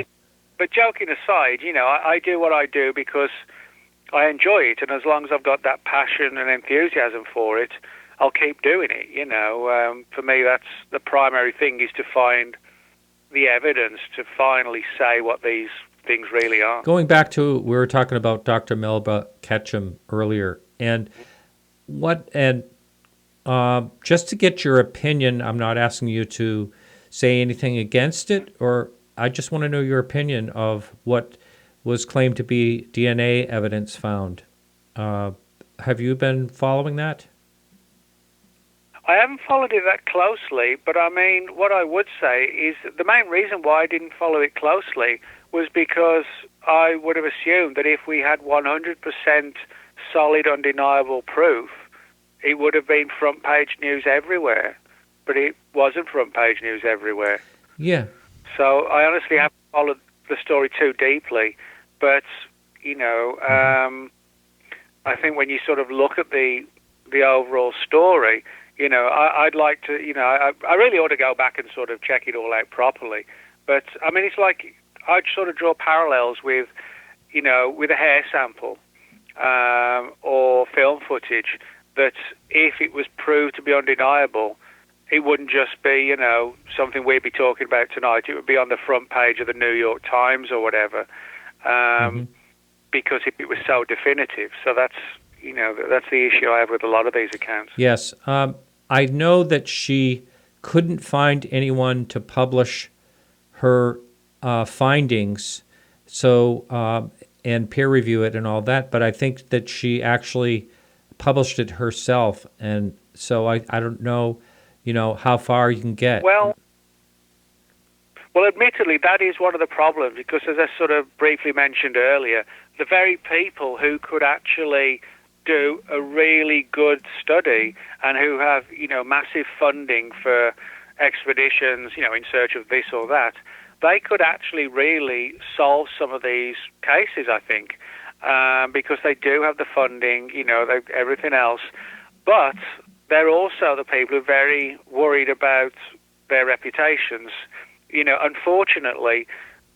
Speaker 2: joking aside, I do what I do because I enjoy it, and as long as I've got that passion and enthusiasm for it, I'll keep doing it. For me, that's the primary thing, is to find the evidence to finally say what these things really are.
Speaker 1: Going back to, we were talking about Dr. Melba Ketchum earlier, and just to get your opinion, I'm not asking you to say anything against it, or I just want to know your opinion of what was claimed to be DNA evidence found. Have you been following that?
Speaker 2: I haven't followed it that closely, but what I would say is the main reason why I didn't follow it closely was because I would have assumed that if we had 100% solid, undeniable proof, it would have been front-page news everywhere. But it wasn't front-page news everywhere.
Speaker 1: Yeah.
Speaker 2: So I honestly haven't followed the story too deeply. But, I think when you sort of look at the overall story, I'd like to, I really ought to go back and sort of check it all out properly. But, it's like I'd sort of draw parallels with, with a hair sample or film footage, that if it was proved to be undeniable, it wouldn't just be, something we'd be talking about tonight. It would be on the front page of the New York Times or whatever, because it was so definitive. So that's the issue I have with a lot of these accounts.
Speaker 1: Yes. I know that she couldn't find anyone to publish her findings, so and peer review it and all that, but I think that she actually published it herself, and so I don't know, how far you can get.
Speaker 2: Well, admittedly, that is one of the problems, because as I sort of briefly mentioned earlier, the very people who could actually do a really good study and who have, massive funding for expeditions, in search of this or that, they could actually really solve some of these cases, I think, because they do have the funding, everything else. But they're also the people who are very worried about their reputations. Unfortunately,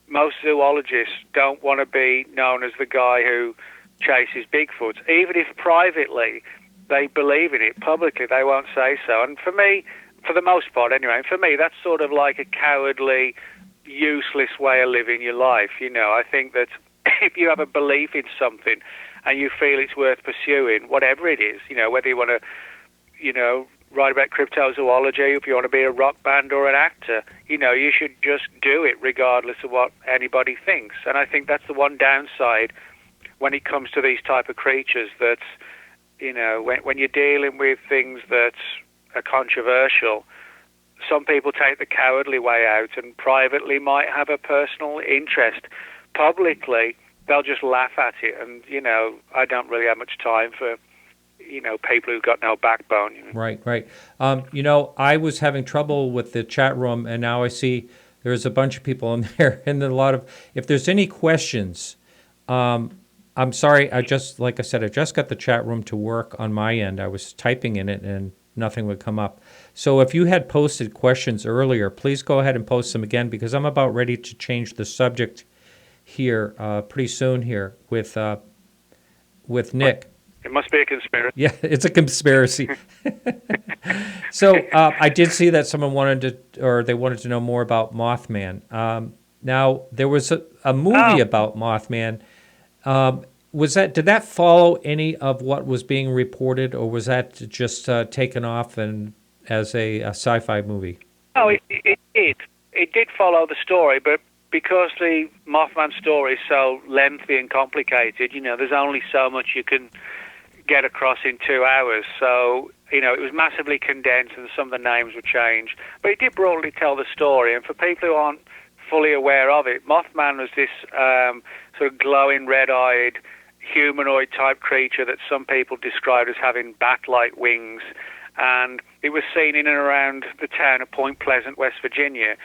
Speaker 2: most zoologists don't want to be known as the guy who chases Bigfoot. Even if privately they believe in it, publicly they won't say so. And for me, for the most part anyway, for me that's sort of like a cowardly, useless way of living your life. I think that if you have a belief in something and you feel it's worth pursuing, whatever it is, whether you want to, write about cryptozoology, if you want to be a rock band or an actor, you should just do it regardless of what anybody thinks. And I think that's the one downside when it comes to these type of creatures, that, when you're dealing with things that are controversial, some people take the cowardly way out and privately might have a personal interest. Publicly, they'll just laugh at it. And, I don't really have much time for, people who've got no backbone.
Speaker 1: Right. I was having trouble with the chat room, and now I see there's a bunch of people in there, and a lot of, if there's any questions, I'm sorry, like I said, I just got the chat room to work on my end. I was typing in it and nothing would come up. So if you had posted questions earlier, please go ahead and post them again, because I'm about ready to change the subject here pretty soon here with Nick.
Speaker 2: It must be a conspiracy.
Speaker 1: Yeah, it's a conspiracy. So I did see that someone wanted to know more about Mothman. Now there was a movie about Mothman. Did that follow any of what was being reported, or was that just taken off and as a sci-fi movie?
Speaker 2: No, it did. It did follow the story, but because the Mothman story is so lengthy and complicated, there's only so much you can get across in 2 hours. So, it was massively condensed and some of the names were changed. But it did broadly tell the story. And for people who aren't fully aware of it, Mothman was this sort of glowing, red-eyed, humanoid-type creature that some people described as having bat-like wings. And it was seen in and around the town of Point Pleasant, West Virginia,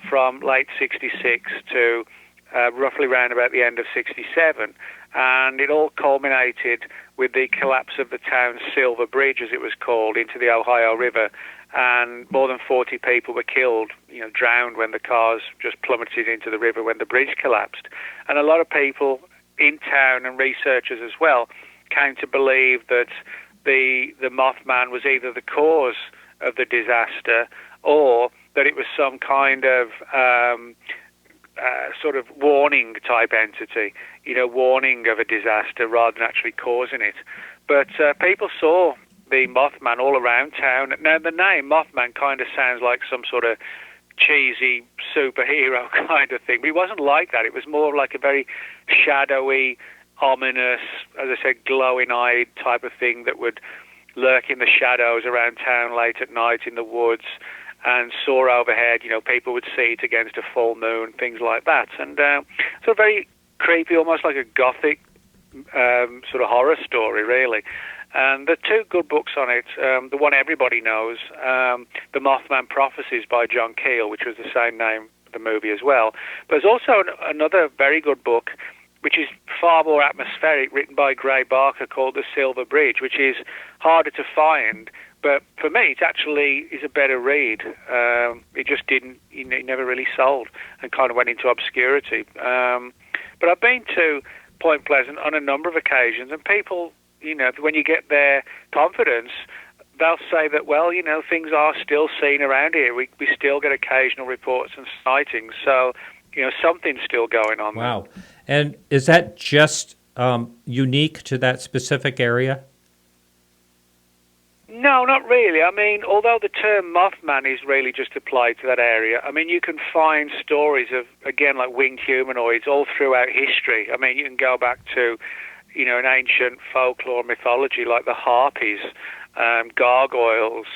Speaker 2: from late 66 to roughly around about the end of 67. And it all culminated with the collapse of the town's Silver Bridge, as it was called, into the Ohio River. And more than 40 people were killed, drowned when the cars just plummeted into the river when the bridge collapsed. And a lot of people in town, and researchers as well, came to believe that the Mothman was either the cause of the disaster or that it was some kind of sort of warning type entity, warning of a disaster rather than actually causing it. But people saw the Mothman all around town. Now, the name Mothman kind of sounds like some sort of cheesy superhero kind of thing, but it wasn't like that. It was more like a very shadowy, ominous, as I said, glowing-eyed type of thing that would lurk in the shadows around town late at night in the woods and soar overhead. People would see it against a full moon, things like that. And so very creepy, almost like a gothic sort of horror story, really. And there are two good books on it. The one everybody knows, The Mothman Prophecies by John Keel, which was the same name of the movie as well. But there's also another very good book, which is far more atmospheric, written by Gray Barker, called The Silver Bridge, which is harder to find. But for me, it actually is a better read. It just didn't, it never really sold and kind of went into obscurity. But I've been to Point Pleasant on a number of occasions, and people, when you get their confidence, they'll say that, well, things are still seen around here. We still get occasional reports and sightings. So, something's still going on.
Speaker 1: Wow. And is that just unique to that specific area?
Speaker 2: No, not really. I mean, although the term Mothman is really just applied to that area, I mean, you can find stories of, again, like winged humanoids all throughout history. I mean, you can go back to, an ancient folklore mythology like the harpies, gargoyles,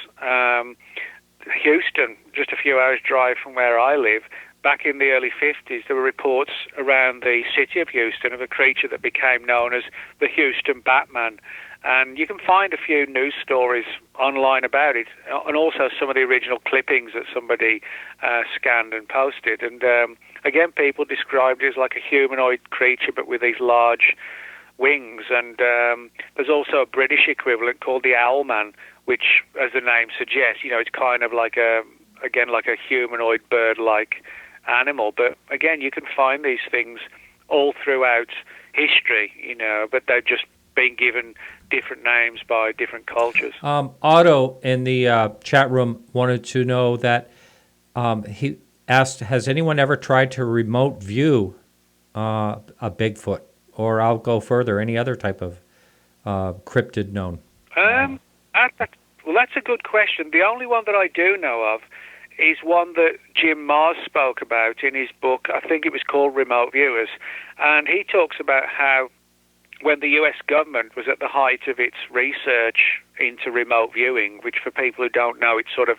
Speaker 2: Houston, just a few hours' drive from where I live. Back in the early 50s, there were reports around the city of Houston of a creature that became known as the Houston Batman. And you can find a few news stories online about it, and also some of the original clippings that somebody scanned and posted. And again, people described it as like a humanoid creature, but with these large wings. And there's also a British equivalent called the Owlman, which, as the name suggests, it's kind of like a humanoid bird-like animal. But again, you can find these things all throughout history, but they've just been given different names by different cultures.
Speaker 1: Otto in the chat room wanted to know that he asked, has anyone ever tried to remote view a Bigfoot? Or I'll go further, any other type of cryptid known?
Speaker 2: That's a good question. The only one that I do know of is one that Jim Mars spoke about in his book. I think it was called Remote Viewers. And he talks about how when the U.S. government was at the height of its research into remote viewing, which for people who don't know, it's sort of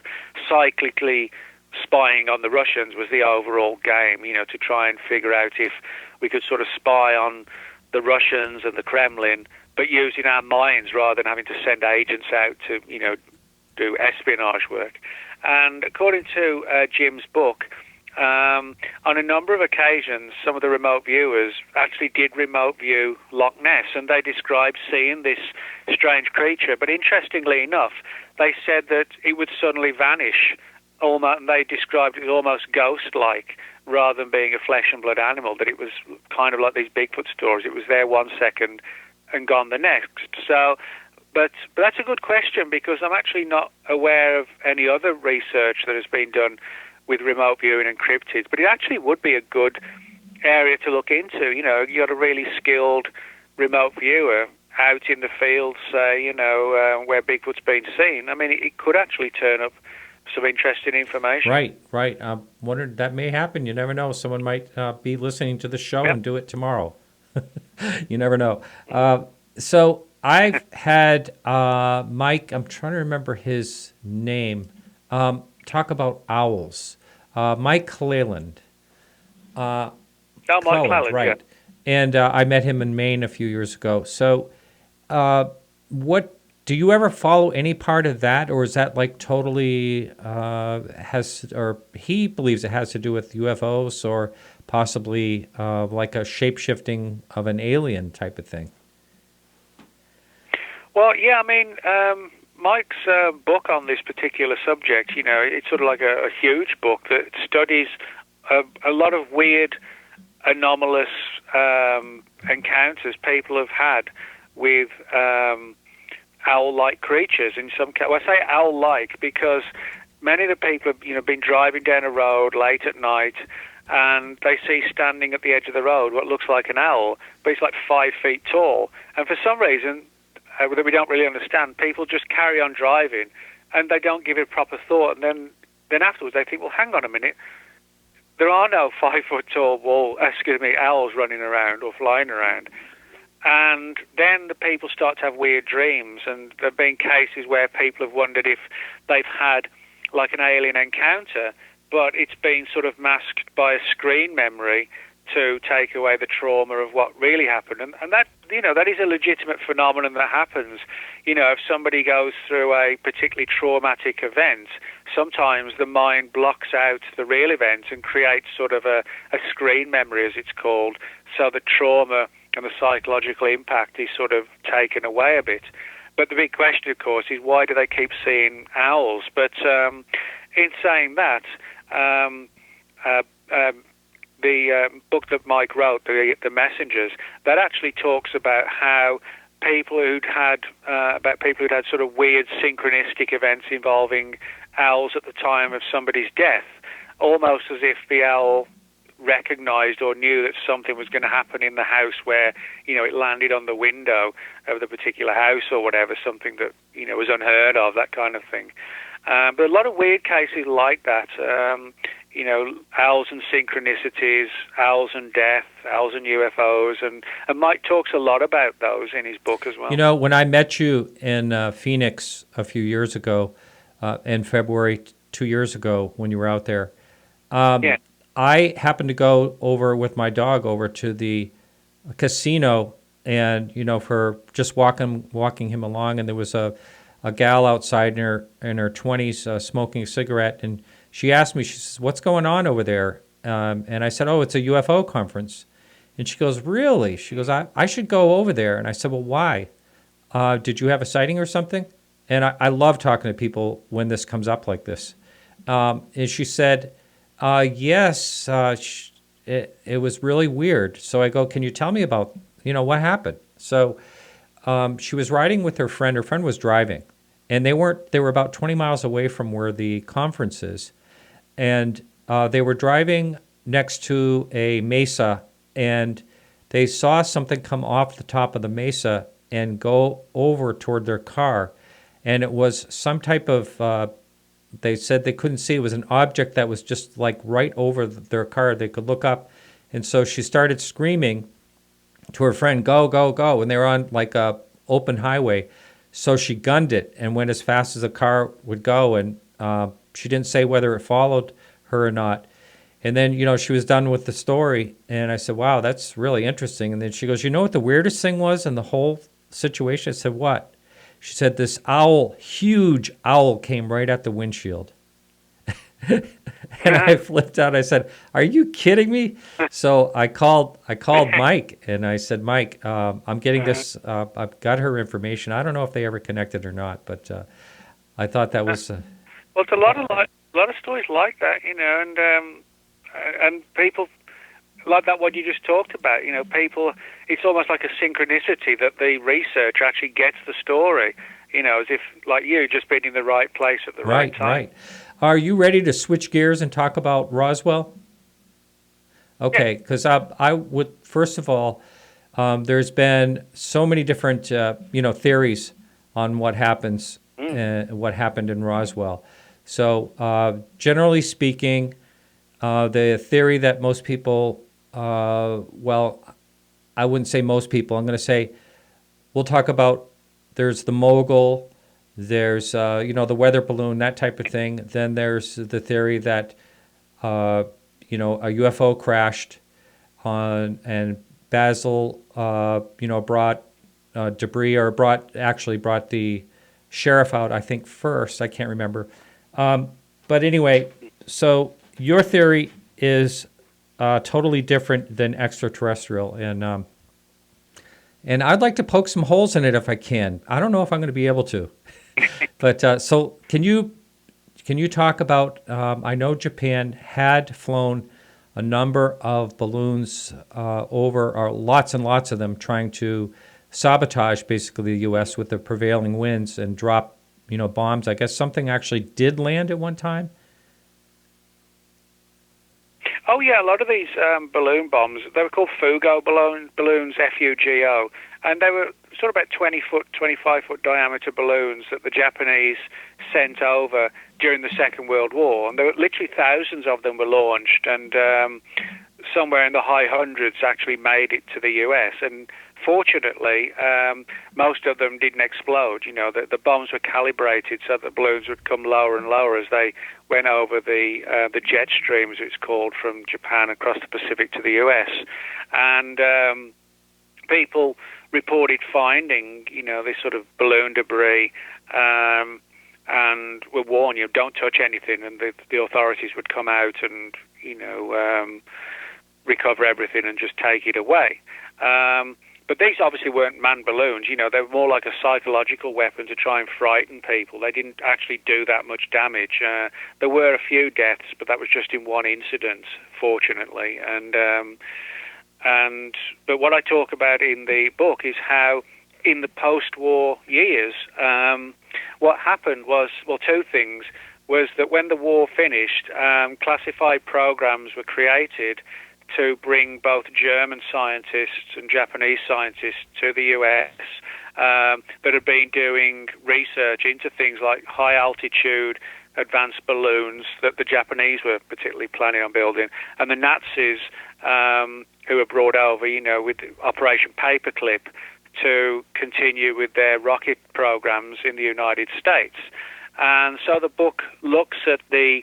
Speaker 2: cyclically spying on the Russians was the overall game, to try and figure out if we could sort of spy on the Russians and the Kremlin, but using our minds rather than having to send agents out to, do espionage work. And according to Jim's book, on a number of occasions, some of the remote viewers actually did remote view Loch Ness, and they described seeing this strange creature. But interestingly enough, they said that it would suddenly vanish, and they described it almost ghost-like, rather than being a flesh and blood animal, that it was kind of like these Bigfoot stories. It was there 1 second and gone the next. So, but that's a good question, because I'm actually not aware of any other research that has been done with remote viewing and cryptids, but it actually would be a good area to look into. You got a really skilled remote viewer out in the field, say, where Bigfoot's been seen. I mean, it could actually turn up some interesting information.
Speaker 1: Right. I wondered, that may happen. You never know. Someone might be listening to the show and do it tomorrow. You never know. So I've had Mike, I'm trying to remember his name, talk about owls. Mike Cleland.
Speaker 2: Mike Cleland,
Speaker 1: right.
Speaker 2: Yeah.
Speaker 1: And I met him in Maine a few years ago. So what do you ever follow any part of that, or is that like totally he believes it has to do with UFOs or possibly like a shape-shifting of an alien type of thing?
Speaker 2: Well, yeah, I mean, Mike's book on this particular subject, it's sort of like a huge book that studies a lot of weird, anomalous encounters people have had with owl-like creatures. In some cases, well, I say owl-like because many of the people have, been driving down a road late at night, and they see standing at the edge of the road what looks like an owl, but it's like 5 feet tall. And for some reason that we don't really understand, people just carry on driving, and they don't give it proper thought. And then afterwards, they think, well, hang on a minute. There are no 5 foot tall owls running around or flying around. And then the people start to have weird dreams, and there have been cases where people have wondered if they've had like an alien encounter, but it's been sort of masked by a screen memory to take away the trauma of what really happened. And that, that is a legitimate phenomenon that happens. If somebody goes through a particularly traumatic event, sometimes the mind blocks out the real event and creates sort of a screen memory, as it's called, so the trauma and the psychological impact is sort of taken away a bit. But the big question, of course, is why do they keep seeing owls? But in saying that, the book that Mike wrote, The Messengers, that actually talks about how people who'd had sort of weird synchronistic events involving owls at the time of somebody's death, almost as if the owl recognized or knew that something was going to happen in the house where, it landed on the window of the particular house or whatever, something that, was unheard of, that kind of thing. But a lot of weird cases like that, owls and synchronicities, owls and death, owls and UFOs, and Mike talks a lot about those in his book as well.
Speaker 1: When I met you in Phoenix a few years ago, in February 2 years ago when you were out there,
Speaker 2: Yeah.
Speaker 1: I happened to go over with my dog over to the casino, and for just walking him along, and there was a gal outside in her 20s smoking a cigarette, and she asked me, she says, "What's going on over there?" And I said, "Oh, it's a UFO conference." And she goes, "Really?" She goes, I should go over there. And I said, "Well, why? Did you have a sighting or something?" And I love talking to people when this comes up like this. And she said, "Yes, it was really weird." So I go, "Can you tell me about, what happened?" So she was riding with her friend. Her friend was driving, and they were about 20 miles away from where the conference is. And they were driving next to a mesa, and they saw something come off the top of the mesa and go over toward their car. And it was some type of, they said they couldn't see. It was an object that was just like right over their car. They could look up. And so she started screaming to her friend, "Go, go, go." And they were on like a open highway. So she gunned it and went as fast as the car would go. And she didn't say whether it followed her or not. And then, she was done with the story. And I said, "Wow, that's really interesting." And then she goes, "You know what the weirdest thing was in the whole situation?" I said, "What?" She said, "This huge owl came right at the windshield." And I flipped out. I said, "Are you kidding me?" So I called Mike, and I said, "Mike, I'm getting this. I've got her information. I don't know if they ever connected or not, but I thought that was."
Speaker 2: Well, it's a lot of stories like that, and people like that. What you just talked about, people. It's almost like a synchronicity that the researcher actually gets the story. As if like you just been in the right place at the right time.
Speaker 1: Right. Are you ready to switch gears and talk about Roswell? Okay, because I would, first of all, there's been so many different, theories on what happens, what happened in Roswell. So generally speaking, the theory that most people, I wouldn't say most people, I'm going to say, we'll talk about, there's the mogul, there's, the weather balloon, that type of thing. Then there's the theory that, a UFO crashed and Basil, brought debris, or brought the sheriff out, I think, first. I can't remember. But anyway, so your theory is totally different than extraterrestrial. And I'd like to poke some holes in it if I can. I don't know if I'm going to be able to. But so can you talk about, I know Japan had flown a number of balloons over, or lots and lots of them, trying to sabotage basically the U.S. with the prevailing winds and drop, bombs. I guess something actually did land at one time.
Speaker 2: Oh, yeah, a lot of these balloon bombs, they were called Fugo balloons, F-U-G-O, and they were sort of about 20-foot, 25-foot diameter balloons that the Japanese sent over during the Second World War. And there were literally thousands of them were launched, and somewhere in the high hundreds actually made it to the U.S. And fortunately, most of them didn't explode. The bombs were calibrated so that the balloons would come lower and lower as they went over the jet stream, as it's called, from Japan across the Pacific to the U.S. And people reported finding, this sort of balloon debris, and were warned, don't touch anything, and the authorities would come out and, recover everything and just take it away. But these obviously weren't manned balloons. They were more like a psychological weapon to try and frighten people. They didn't actually do that much damage. There were a few deaths, but that was just in one incident, fortunately. But what I talk about in the book is how in the post-war years, what happened was, well, two things. Was that when the war finished, classified programs were created to bring both German scientists and Japanese scientists to the US that had been doing research into things like high-altitude advanced balloons that the Japanese were particularly planning on building, and the Nazis who were brought over, with Operation Paperclip to continue with their rocket programs in the United States. And so the book looks at the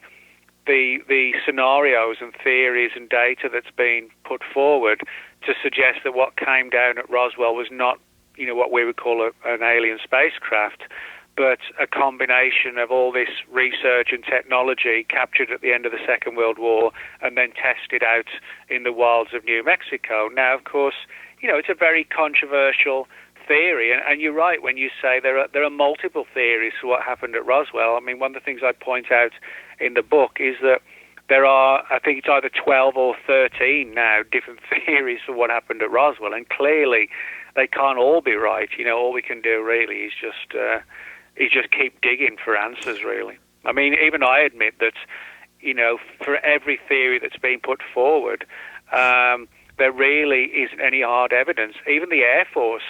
Speaker 2: scenarios and theories and data that's been put forward to suggest that what came down at Roswell was not, what we would call an alien spacecraft, but a combination of all this research and technology captured at the end of the Second World War and then tested out in the wilds of New Mexico. Now, of course, it's a very controversial theory, and you're right when you say there are multiple theories for what happened at Roswell. I mean, one of the things I point out in the book is that there are, I think it's either 12 or 13 now, different theories for what happened at Roswell, and clearly they can't all be right. All we can do really is just keep digging for answers, really. I mean, even I admit that, for every theory that's been put forward, there really isn't any hard evidence. Even the Air Force,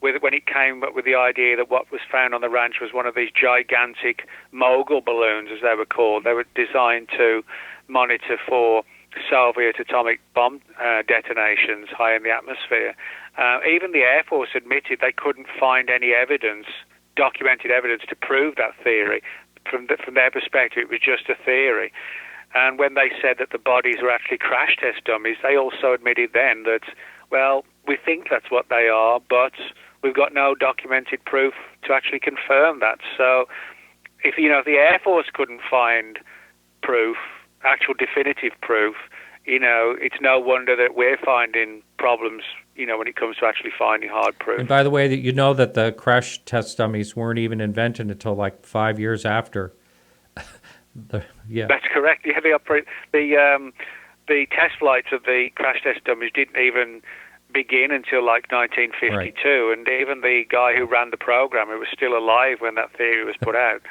Speaker 2: when it came up with the idea that what was found on the ranch was one of these gigantic mogul balloons, as they were called. They were designed to monitor for Soviet atomic bomb detonations high in the atmosphere. Even the Air Force admitted they couldn't find any evidence, documented evidence, to prove that theory. From their perspective, it was just a theory. And when they said that the bodies were actually crash test dummies, they also admitted then that, well, we think that's what they are, but we've got no documented proof to actually confirm that. So if the Air Force couldn't find proof, actual definitive proof, it's no wonder that we're finding problems, when it comes to actually finding hard proof.
Speaker 1: And by the way, that the crash test dummies weren't even invented until like 5 years after. Yeah. That's
Speaker 2: correct. Yeah, the test flights of the crash test dummies didn't even begin until like 1952, right. And even the guy who ran the program, who was still alive when that theory was put out,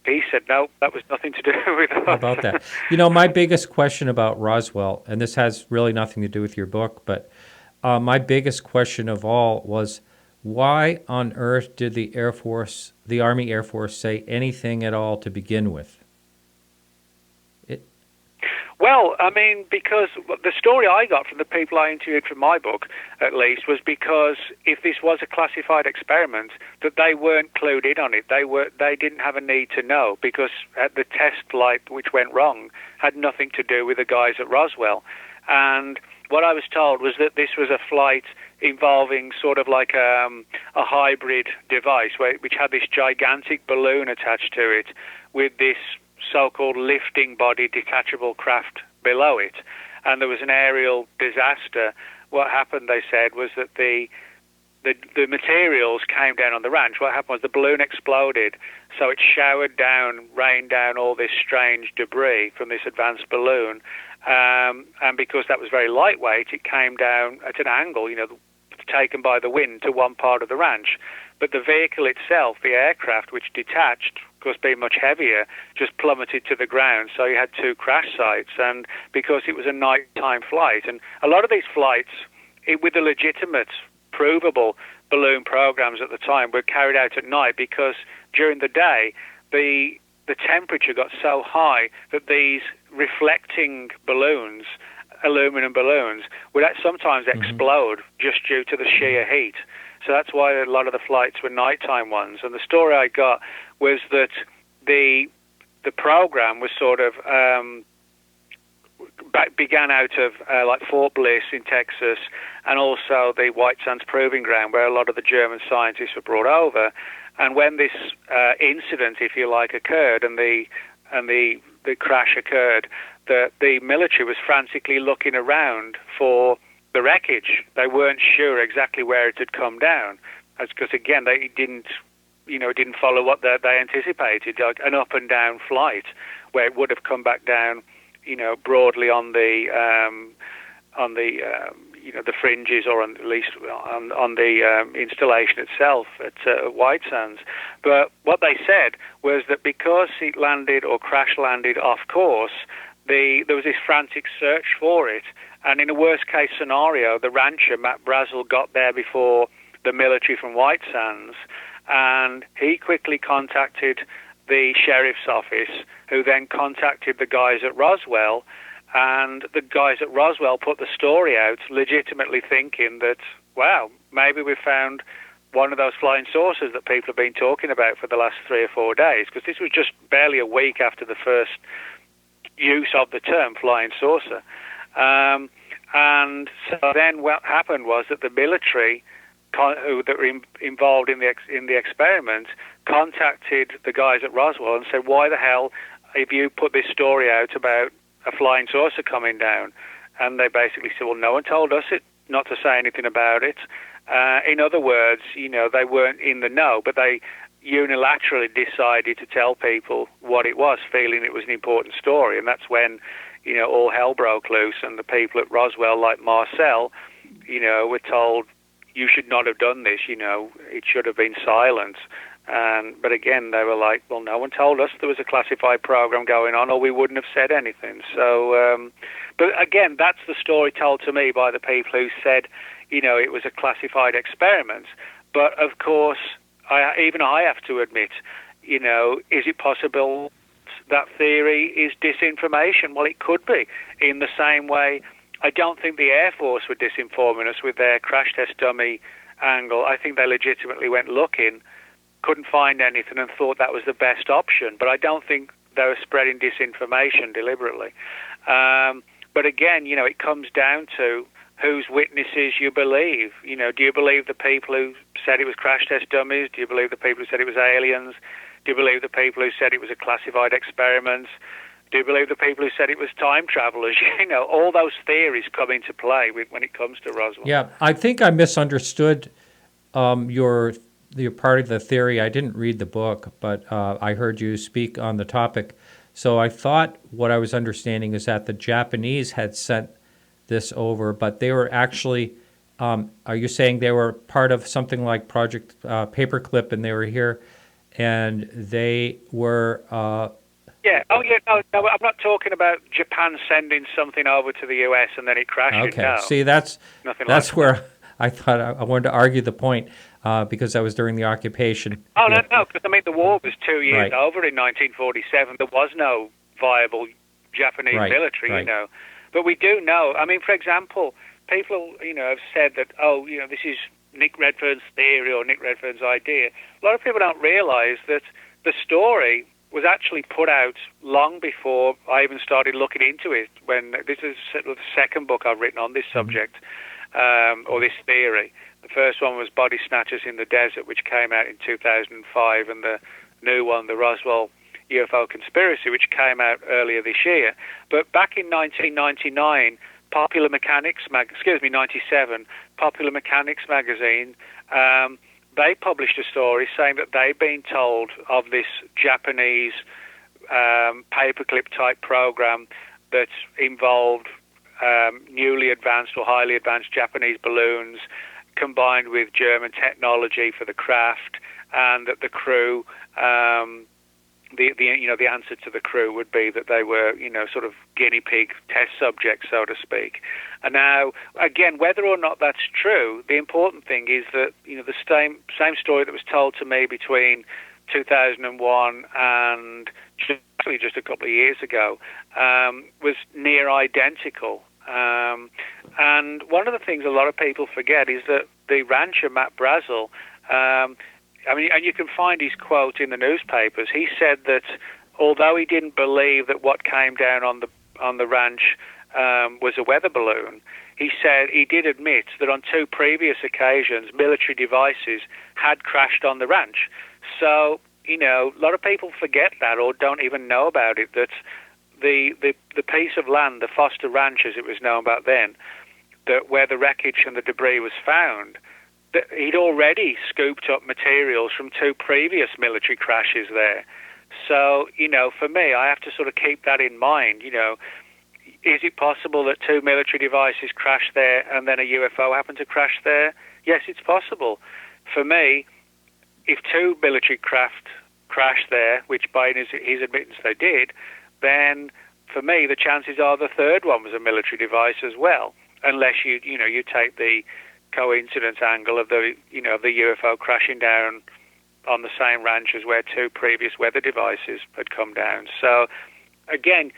Speaker 2: he said, no, that was nothing to do with us.
Speaker 1: How about that? My biggest question about Roswell, and this has really nothing to do with your book, but my biggest question of all was, why on earth did the Army Air Force say anything at all to begin with?
Speaker 2: Well, I mean, because the story I got from the people I interviewed for my book, at least, was because if this was a classified experiment, that they weren't clued in on it. They didn't have a need to know, because the test flight which went wrong had nothing to do with the guys at Roswell. And what I was told was that this was a flight involving sort of like a hybrid device, which had this gigantic balloon attached to it with this so-called lifting body detachable craft below it. And there was an aerial disaster. What happened, they said, was that the materials came down on the ranch. What happened was the balloon exploded, so it rained down all this strange debris from this advanced balloon. And because that was very lightweight, it came down at an angle, taken by the wind to one part of the ranch. But the vehicle itself, the aircraft, which detached, of course being much heavier, just plummeted to the ground. So you had two crash sites, and because it was a nighttime flight, and a lot of these flights, with the legitimate, provable balloon programs at the time, were carried out at night, because during the day, the temperature got so high that these reflecting balloons, aluminum balloons, would sometimes explode just due to the sheer heat. So that's why a lot of the flights were nighttime ones. And the story I got was that the program was sort of began out of like Fort Bliss in Texas, and also the White Sands Proving Ground, where a lot of the German scientists were brought over. And when this incident, if you like, occurred, and the crash occurred, the military was frantically looking around for the wreckage. They weren't sure exactly where it had come down, because again, they didn't follow what they anticipated, like an up and down flight, where it would have come back down, broadly on the the fringes, or at least on the installation itself at White Sands. But what they said was that because it landed or crash landed off course, there was this frantic search for it, and in a worst case scenario, the rancher Matt Brazel got there before the military from White Sands, and he quickly contacted the sheriff's office, who then contacted the guys at Roswell, and the guys at Roswell put the story out, legitimately thinking that, wow, maybe we found one of those flying saucers that people have been talking about for the last 3 or 4 days, because this was just barely a week after the first use of the term flying saucer. And so then what happened was that the military that were involved in the experiment contacted the guys at Roswell and said, why the hell have you put this story out about a flying saucer coming down? And they basically said, well, no one told us not to say anything about it. In other words, they weren't in the know, but they unilaterally decided to tell people what it was, feeling it was an important story. And that's when, all hell broke loose, and the people at Roswell, like Marcel, were told, you should not have done this, it should have been silent. But again, they were like, well, no one told us there was a classified program going on, or we wouldn't have said anything. So, but again, that's the story told to me by the people who said, it was a classified experiment. But of course, even I have to admit, is it possible that theory is disinformation? Well, it could be. In the same way, I don't think the Air Force were disinforming us with their crash test dummy angle. I think they legitimately went looking, couldn't find anything, and thought that was the best option. But I don't think they were spreading disinformation deliberately. But again, it comes down to whose witnesses you believe. Do you believe the people who said it was crash test dummies? Do you believe the people who said it was aliens? Do you believe the people who said it was a classified experiment? Do you believe the people who said it was time travelers? All those theories come into play when it comes to Roswell.
Speaker 1: Yeah, I think I misunderstood your part of the theory. I didn't read the book, but I heard you speak on the topic. So I thought what I was understanding is that the Japanese had sent this over, but they were actually, are you saying they were part of something like Project Paperclip, and they were here, and they were...
Speaker 2: Yeah. Oh, yeah. No, I'm not talking about Japan sending something over to the U.S. and then it crashing.
Speaker 1: Okay.
Speaker 2: No.
Speaker 1: See, that's
Speaker 2: like
Speaker 1: where I thought I wanted to argue the point because that was during the occupation.
Speaker 2: Oh, yeah. No, because the war was 2 years
Speaker 1: Right.
Speaker 2: over in 1947. There was no viable Japanese military, But we do know. For example, people, have said that, this is Nick Redfern's theory or Nick Redfern's idea. A lot of people don't realise that the story was actually put out long before I even started looking into it. When this is the second book I've written on this subject, or this theory. The first one was Body Snatchers in the Desert, which came out in 2005, and the new one, the Roswell UFO Conspiracy, which came out earlier this year. But back in 1999, 97, Popular Mechanics magazine, they published a story saying that they'd been told of this Japanese paperclip-type program that involved newly advanced or highly advanced Japanese balloons combined with German technology for the craft, and that the crew, the answer to the crew would be that they were, sort of guinea pig test subjects, so to speak. And now, again, whether or not that's true, the important thing is that, the same story that was told to me between 2001 and just a couple of years ago was near identical. And one of the things a lot of people forget is that the rancher, Matt Brazel, and you can find his quote in the newspapers. He said that although he didn't believe that what came down on the ranch was a weather balloon, he said he did admit that on 2 previous occasions, military devices had crashed on the ranch. So, a lot of people forget that or don't even know about it, that the piece of land, the Foster Ranch as it was known back then, that where the wreckage and the debris was found, that he'd already scooped up materials from 2 previous military crashes there. So, for me, I have to sort of keep that in mind. Is it possible that two military devices crash there and then a UFO happened to crash there? Yes, it's possible. For me, if two military craft crashed there, which by his admittance they did, then for me the chances are the third one was a military device as well, unless you take the coincidence angle of the UFO crashing down on the same ranch as where two previous weather devices had come down. So again,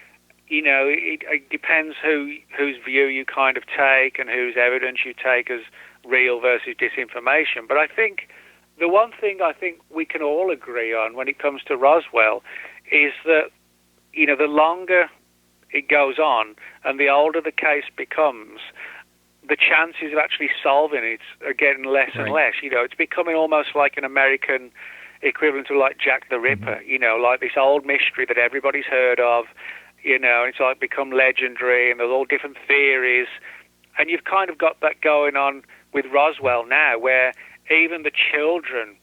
Speaker 2: it depends whose view you kind of take and whose evidence you take as real versus disinformation. But I think the one thing I think we can all agree on when it comes to Roswell is that, the longer it goes on and the older the case becomes, the chances of actually solving it are getting less and less. It's becoming almost like an American equivalent to like Jack the Ripper, like this old mystery that everybody's heard of, it's like become legendary and there's all different theories. And you've kind of got that going on with Roswell now, where even the children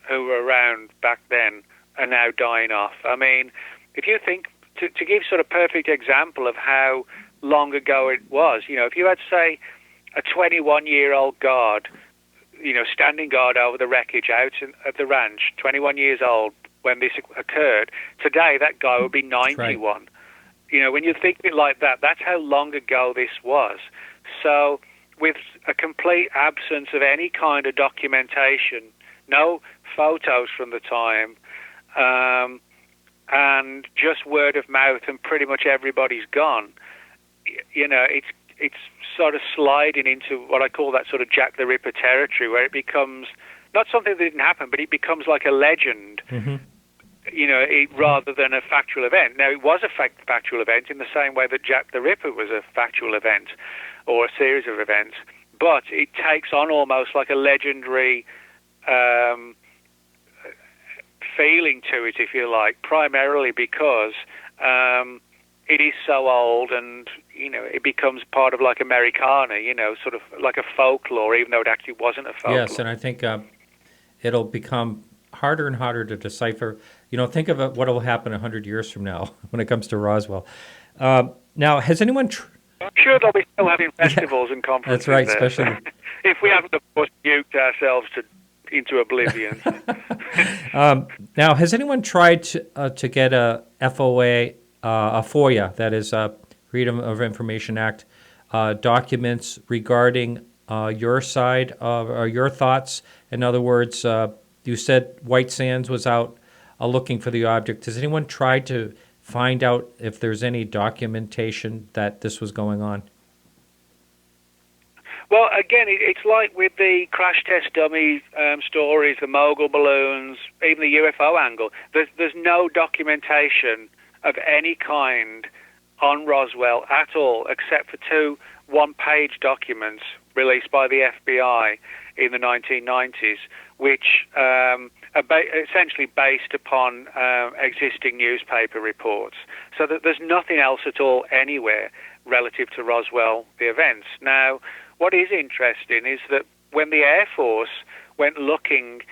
Speaker 2: who were around back then are now dying off. I mean, if you think, to give sort of perfect example of how long ago it was, if you had, say, a 21-year-old guard, standing guard over the wreckage out at the ranch, 21 years old when this occurred, today that guy would be 91. Right. When you think of it like that, that's how long ago this was. So with a complete absence of any kind of documentation, no photos from the time, and just word of mouth, and pretty much everybody's gone, it's sort of sliding into what I call that sort of Jack the Ripper territory, where it becomes not something that didn't happen, but it becomes like a legend, rather than a factual event. Now, it was a factual event in the same way that Jack the Ripper was a factual event or a series of events, but it takes on almost like a legendary feeling to it, if you like, primarily because it is so old, and it becomes part of like Americana, sort of like a folklore, even though it actually wasn't a folklore.
Speaker 1: Yes, and I think it'll become harder and harder to decipher. Think of what will happen 100 years from now when it comes to Roswell. Now, has anyone?
Speaker 2: I'm sure they'll be still having festivals and conferences.
Speaker 1: That's right,
Speaker 2: there.
Speaker 1: especially
Speaker 2: if we haven't, of course, nuked ourselves into oblivion.
Speaker 1: Now, has anyone tried to get a FOA? A FOIA, that is Freedom of Information Act, documents regarding your side or your thoughts. In other words, you said White Sands was out looking for the object. Has anyone tried to find out if there's any documentation that this was going on?
Speaker 2: Well, again, it's like with the crash test dummy stories, the mogul balloons, even the UFO angle. There's no documentation of any kind on Roswell at all, except for two one-page documents released by the FBI in the 1990s, which are essentially based upon existing newspaper reports. So that there's nothing else at all anywhere relative to Roswell, the events. Now, what is interesting is that when the Air Force went looking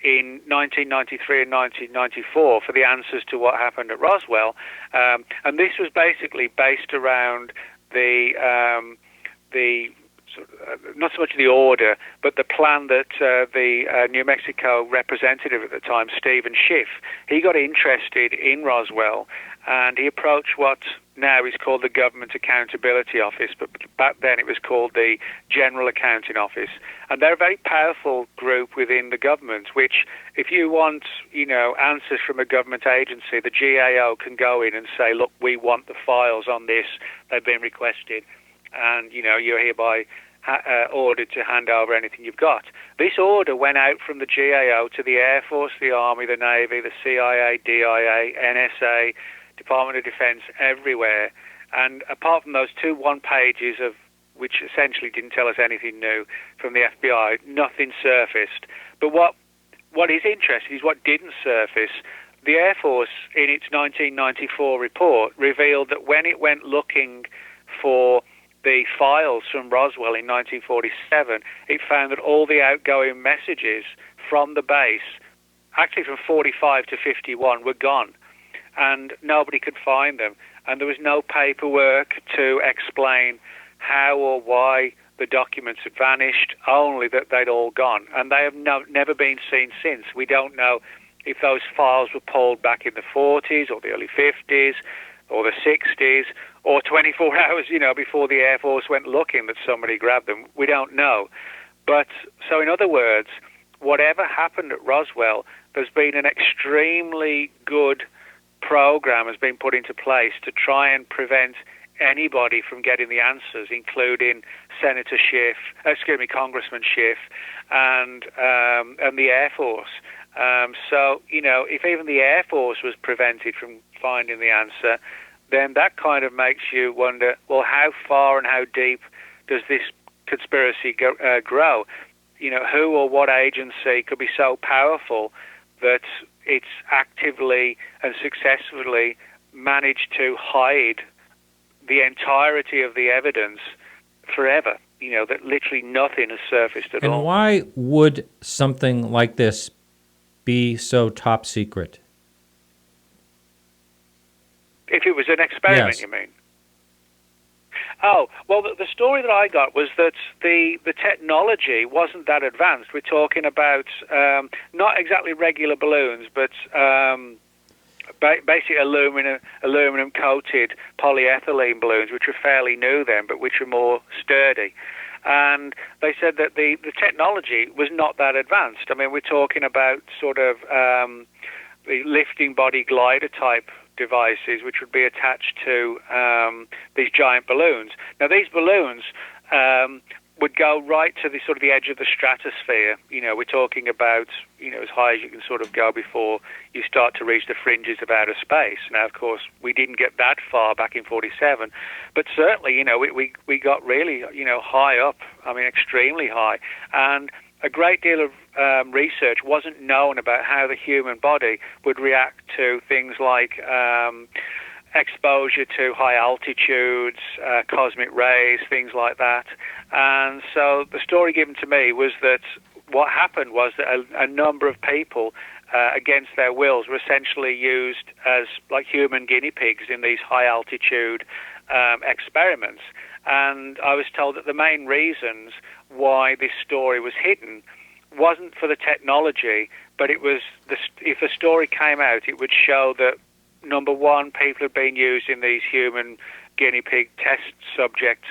Speaker 2: in 1993 and 1994 for the answers to what happened at Roswell, and this was basically based around the not so much the order, but the plan that the New Mexico representative at the time, Stephen Schiff, he got interested in Roswell, and he approached what now is called the Government Accountability Office, but back then it was called the General Accounting Office. And they're a very powerful group within the government, which if you want, answers from a government agency, the GAO can go in and say, look, we want the files on this, they've been requested, and, you're hereby ordered to hand over anything you've got. This order went out from the GAO to the Air Force, the Army, the Navy, the CIA, DIA, NSA, Department of Defense, everywhere. And apart from those two one-pages of which essentially didn't tell us anything new from the FBI, nothing surfaced. But what is interesting is what didn't surface. The Air Force, in its 1994 report, revealed that when it went looking for the files from Roswell in 1947, it found that all the outgoing messages from the base, actually from 45 to 51, were gone, and nobody could find them. and there was no paperwork to explain how or why the documents had vanished, only that they'd all gone. And they have never been seen since. We don't know if those files were pulled back in the 40s or the early 50s or the 60s or 24 hours, before the Air Force went looking that somebody grabbed them. We don't know. But, so in other words, whatever happened at Roswell, there's been an extremely good program has been put into place to try and prevent anybody from getting the answers, including Congressman Schiff and the Air Force. So, if even the Air Force was prevented from finding the answer, then that kind of makes you wonder, well, how far and how deep does this conspiracy grow? Who or what agency could be so powerful that it's actively and successfully managed to hide the entirety of the evidence forever, that literally nothing has surfaced at all.
Speaker 1: And why would something like this be so top secret?
Speaker 2: If it was an experiment,
Speaker 1: yes.
Speaker 2: You mean? Oh, well, the story that I got was that the technology wasn't that advanced. We're talking about not exactly regular balloons, but basically aluminum-coated polyethylene balloons, which are fairly new then, but which are more sturdy. And they said that the technology was not that advanced. I mean, we're talking about sort of the lifting body glider type devices, which would be attached to these giant balloons. Now, these balloons would go right to the sort of the edge of the stratosphere. We're talking about, as high as you can sort of go before you start to reach the fringes of outer space. Now, of course, we didn't get that far back in 47, but certainly, we got really, high up, extremely high. And a great deal of research wasn't known about how the human body would react to things like exposure to high altitudes, cosmic rays, things like that. And so the story given to me was that what happened was that a number of people, against their wills, were essentially used as like human guinea pigs in these high altitude experiments. And I was told that the main reasons why this story was hidden wasn't for the technology, but it was if the story came out, it would show that, number one, people had been used in these human guinea pig test subject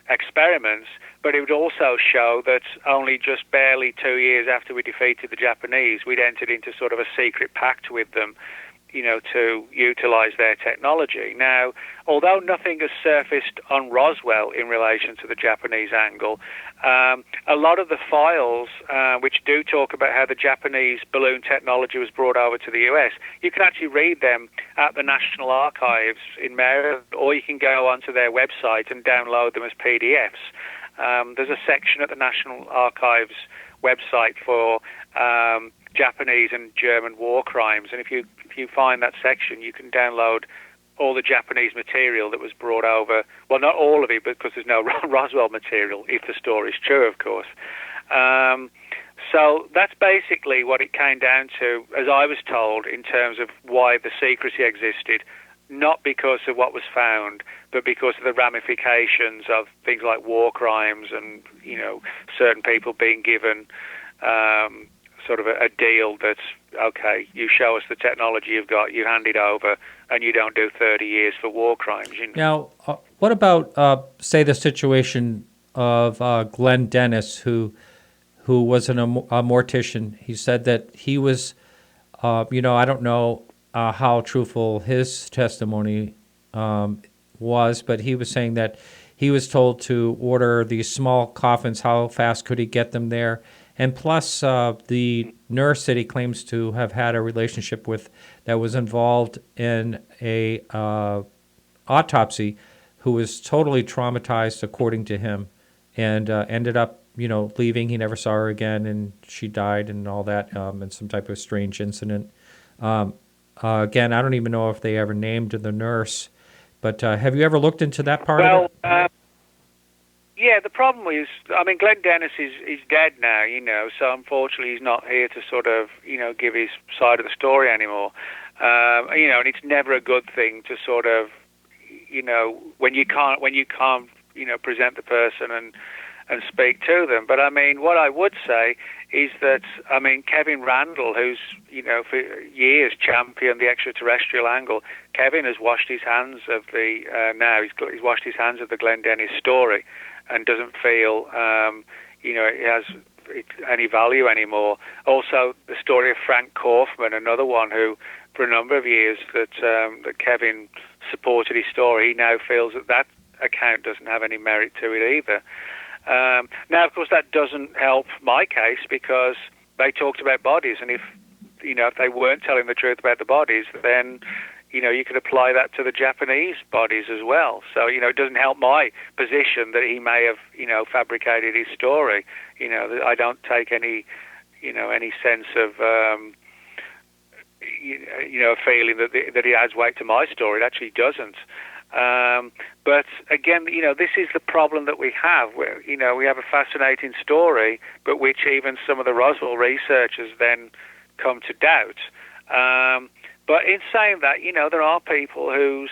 Speaker 2: experiments, but it would also show that only just barely 2 years after we defeated the Japanese, we'd entered into sort of a secret pact with them, to utilize their technology. Now, although nothing has surfaced on Roswell in relation to the Japanese angle, a lot of the files which do talk about how the Japanese balloon technology was brought over to the US, you can actually read them at the National Archives in Maryland, or you can go onto their website and download them as PDFs. There's a section at the National Archives website for Japanese and German war crimes, and if you find that section, you can download all the Japanese material that was brought over. Well, not all of it, because there's no Roswell material, if the story is true, of course. So that's basically what it came down to, as I was told, in terms of why the secrecy existed, not because of what was found, but because of the ramifications of things like war crimes and, certain people being given sort of a deal that's, okay, you show us the technology you've got, you hand it over, and you don't do 30 years for war crimes.
Speaker 1: Now, what about, say, the situation of Glenn Dennis, who was a mortician? He said that he was, I don't know how truthful his testimony was, but he was saying that he was told to order these small coffins. How fast could he get them there? And plus, the nurse that he claims to have had a relationship with that was involved in a autopsy, who was totally traumatized, according to him, and ended up, leaving. He never saw her again, and she died and all that, in some type of strange incident. Again, I don't even know if they ever named the nurse, but have you ever looked into that part of it?
Speaker 2: Yeah, the problem is, Glenn Dennis is dead now, so unfortunately he's not here to sort of, give his side of the story anymore. And it's never a good thing to sort of, when you can't present the person and speak to them. But I mean, what I would say is that, I mean, Kevin Randall, who's, for years championed the extraterrestrial angle, Kevin has washed his hands of he's washed his hands of the Glenn Dennis story and doesn't feel, it has any value anymore. Also, the story of Frank Kaufman, another one who, for a number of years that Kevin supported his story, he now feels that account doesn't have any merit to it either. Now, of course, that doesn't help my case because they talked about bodies, and if they weren't telling the truth about the bodies, then you could apply that to the Japanese bodies as well. So it doesn't help my position that he may have fabricated his story. I don't take any sense of feeling that it adds weight to my story. It actually doesn't. But again, this is the problem that we have. Where, we have a fascinating story, but which even some of the Roswell researchers then come to doubt. But in saying that, there are people who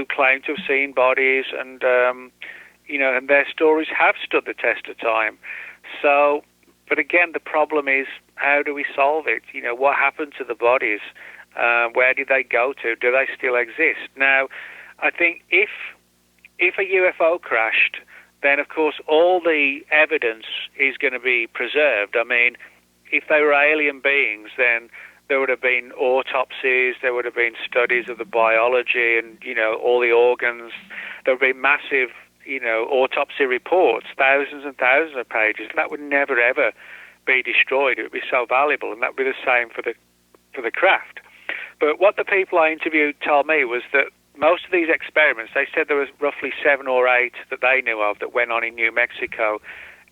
Speaker 2: claim to have seen bodies, and and their stories have stood the test of time. So, but again, the problem is, how do we solve it? What happened to the bodies? Where did they go to? Do they still exist? Now, I think if a UFO crashed, then of course all the evidence is going to be preserved. I mean, if they were alien beings, then there would have been autopsies, there would have been studies of the biology and, all the organs. There would be massive, autopsy reports, thousands and thousands of pages. That would never, ever be destroyed. It would be so valuable, and that would be the same for the craft. But what the people I interviewed told me was that most of these experiments, they said there was roughly 7 or 8 that they knew of that went on in New Mexico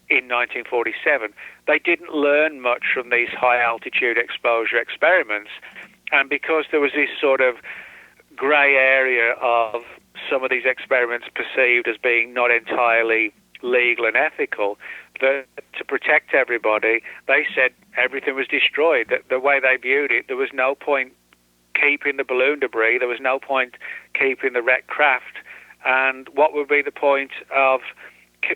Speaker 2: in 1947. They didn't learn much from these high-altitude exposure experiments. And because there was this sort of grey area of some of these experiments perceived as being not entirely legal and ethical, that to protect everybody, they said everything was destroyed. That the way they viewed it, there was no point keeping the balloon debris, there was no point keeping the wrecked craft, and what would be the point of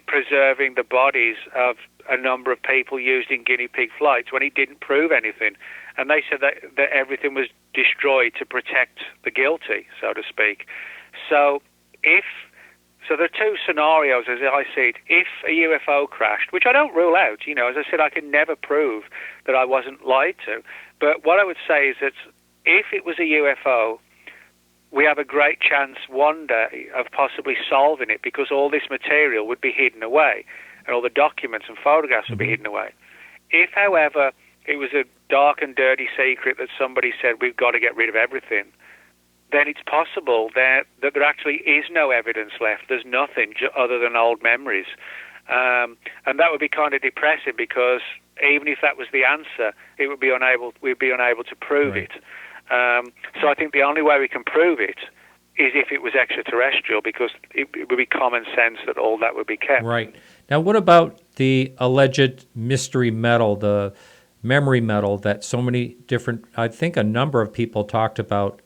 Speaker 2: preserving the bodies of a number of people used in guinea pig flights when he didn't prove anything? And they said that everything was destroyed to protect the guilty, so to speak. So there are 2 scenarios as I see it. If a UFO crashed, which I don't rule out, as I said, I can never prove that I wasn't lied to, but what I would say is that if it was a UFO, we have a great chance one day of possibly solving it, because all this material would be hidden away and all the documents and photographs would be hidden away. If, however, it was a dark and dirty secret that somebody said, we've got to get rid of everything, then it's possible that there actually is no evidence left. There's nothing other than old memories. And that would be kind of depressing, because even if that was the answer, we'd be unable to prove it. So I think the only way we can prove it is if it was extraterrestrial, because it would be common sense that all that would be kept.
Speaker 1: Right. Now, what about the alleged mystery metal, the memory metal that so many different, I think a number of people talked about,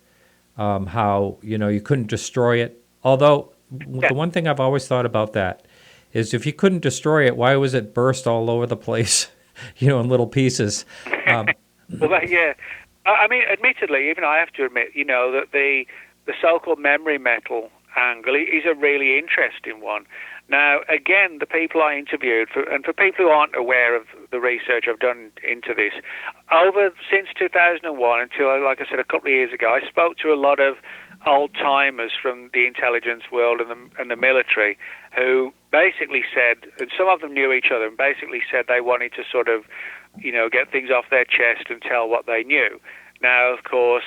Speaker 1: how, you couldn't destroy it. Although the one thing I've always thought about that is, if you couldn't destroy it, why was it burst all over the place, in little pieces?
Speaker 2: Well, yeah. I mean, admittedly, even I have to admit, that the so-called memory metal angle is a really interesting one. Now, again, the people I interviewed, and for people who aren't aware of the research I've done into this, since 2001 until, like I said, a couple of years ago, I spoke to a lot of old-timers from the intelligence world and the military who basically said, and some of them knew each other, and basically said they wanted to sort of, get things off their chest and tell what they knew. Now, of course,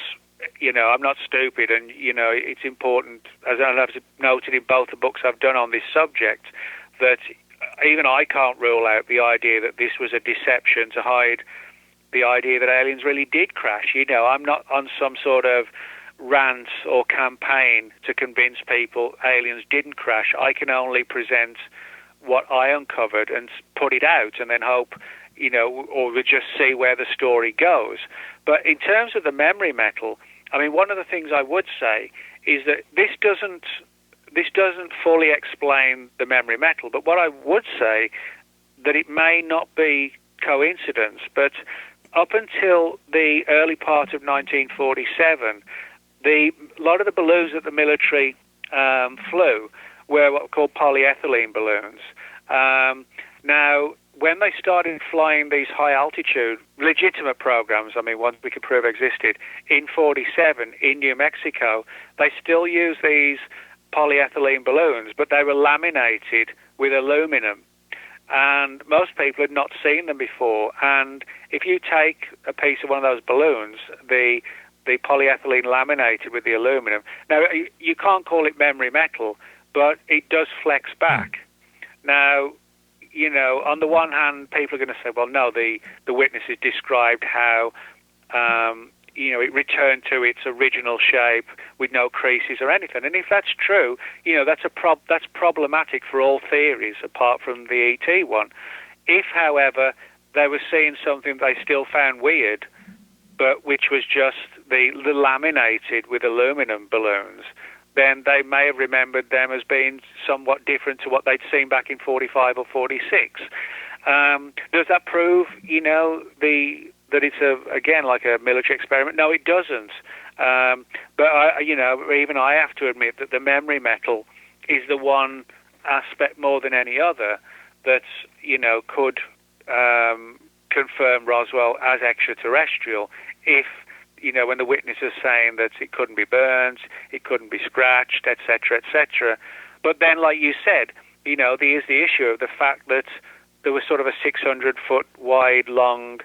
Speaker 2: I'm not stupid, and, it's important, as I've noted in both the books I've done on this subject, that even I can't rule out the idea that this was a deception to hide the idea that aliens really did crash. I'm not on some sort of rant or campaign to convince people aliens didn't crash. I can only present what I uncovered and put it out, and then hope, or we just see where the story goes. But in terms of the memory metal, I mean, one of the things I would say is that this doesn't this doesn't fully explain the memory metal, but what I would say that it may not be coincidence, but up until the early part of 1947, a lot of the balloons that the military flew were what were called polyethylene balloons. Now, when they started flying these high-altitude, legitimate programs, I mean, ones we could prove existed, in 47 in New Mexico, they still use these polyethylene balloons, but they were laminated with aluminum. And most people had not seen them before. And if you take a piece of one of those balloons, the polyethylene laminated with the aluminum, now you can't call it memory metal, but it does flex back. Now, you know, on the one hand, people are going to say, well, no, the witnesses described how, you know, it returned to its original shape with no creases or anything. And if that's true, you know, that's problematic for all theories apart from the ET one. If, however, they were seeing something they still found weird, but which was just the laminated with aluminum balloons, then they may have remembered them as being somewhat different to what they'd seen back in 45 or 46. Does that prove, you know, that it's again like a military experiment? No, it doesn't. But even I have to admit that the memory metal is the one aspect more than any other that, you know, could confirm Roswell as extraterrestrial. If, you know, when the witness is saying that it couldn't be burned, it couldn't be scratched, etc., etc. But then, like you said, you know, there is the issue of the fact that there was sort of a 600-foot wide, long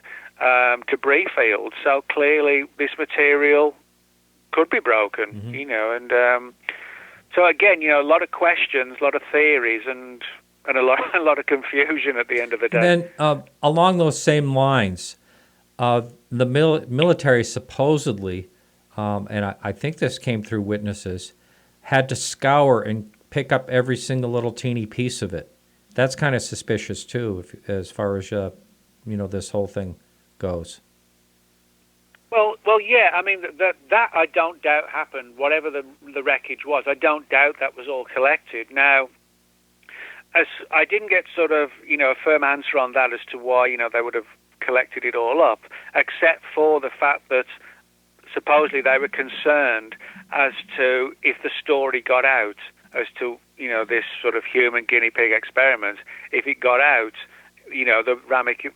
Speaker 2: debris field. So clearly, this material could be broken, you know. And so again, you know, a lot of questions, a lot of theories, and a lot of confusion at the end of the day.
Speaker 1: And then along those same lines, the military supposedly, and I think this came through witnesses, had to scour and pick up every single little teeny piece of it. That's kind of suspicious too, as far as you know, this whole thing goes.
Speaker 2: Well, yeah. I mean, that I don't doubt happened. Whatever the wreckage was, I don't doubt that was all collected. Now, as I didn't get sort of, you know, a firm answer on that as to why, you know, they would have collected it all up, except for the fact that supposedly they were concerned as to if the story got out as to, you know, this sort of human guinea pig experiment. If it got out, you know, the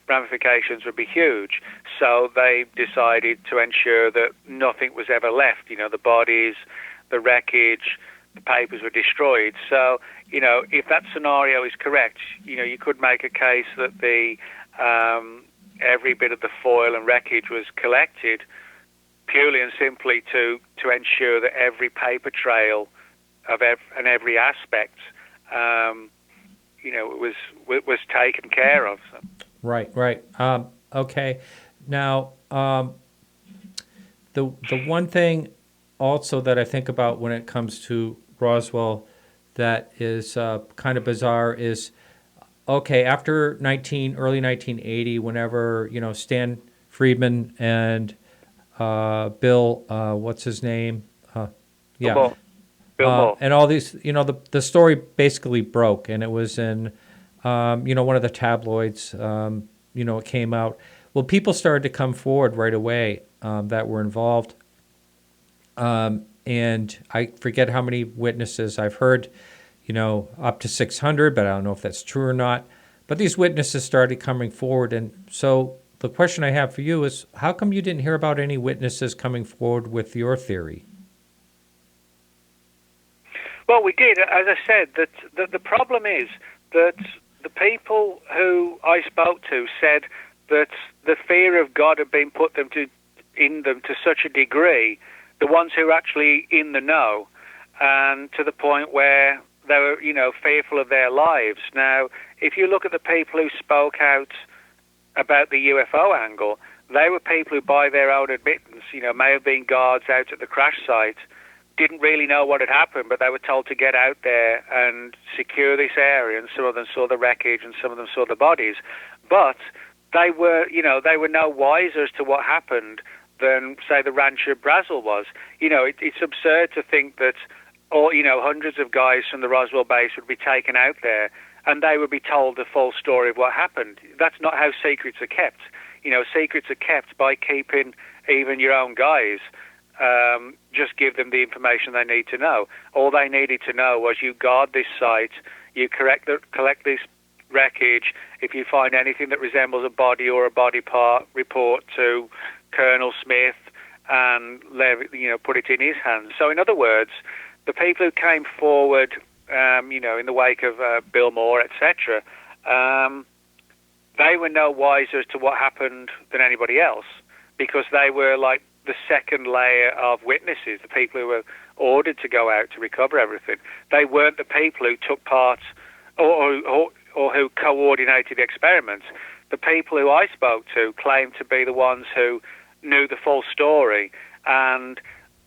Speaker 2: ramifications would be huge. So they decided to ensure that nothing was ever left. You know, the bodies, the wreckage, the papers were destroyed. So, you know, if that scenario is correct, you know, you could make a case that the every bit of the foil and wreckage was collected purely and simply to ensure that every paper trail of every aspect, you know, was taken care of. So.
Speaker 1: Right. Okay. Now, the one thing also that I think about when it comes to Roswell that is kind of bizarre is, okay, after early 1980, whenever, you know, Stan Friedman and Bill, what's his name?
Speaker 2: Bill Moore.
Speaker 1: And all these, you know, the story basically broke, and it was in, you know, one of the tabloids, you know, it came out. Well, people started to come forward right away that were involved. And I forget how many witnesses I've heard, you know, up to 600, but I don't know if that's true or not. But these witnesses started coming forward. And so the question I have for you is, how come you didn't hear about any witnesses coming forward with your theory?
Speaker 2: Well, we did. As I said, that the problem is that the people who I spoke to said that the fear of God had been put in them to such a degree, the ones who were actually in the know, and to the point where they were, you know, fearful of their lives. Now, if you look at the people who spoke out about the UFO angle, they were people who, by their own admittance, you know, may have been guards out at the crash site, didn't really know what had happened, but they were told to get out there and secure this area, and some of them saw the wreckage and some of them saw the bodies. But they were, you know, they were no wiser as to what happened than, say, the rancher Brazel was. You know, it's absurd to think that or, hundreds of guys from the Roswell base would be taken out there, and they would be told the full story of what happened. That's not how secrets are kept. Secrets are kept by keeping even your own guys. Just give them the information they need to know. All they needed to know was you guard this site, you collect this wreckage. If you find anything that resembles a body or a body part, report to Colonel Smith and put it in his hands. So in other words, the people who came forward, in the wake of Bill Moore, etc., they were no wiser as to what happened than anybody else, because they were like the second layer of witnesses, the people who were ordered to go out to recover everything. They weren't the people who took part or who coordinated the experiments. The people who I spoke to claimed to be the ones who knew the full story, and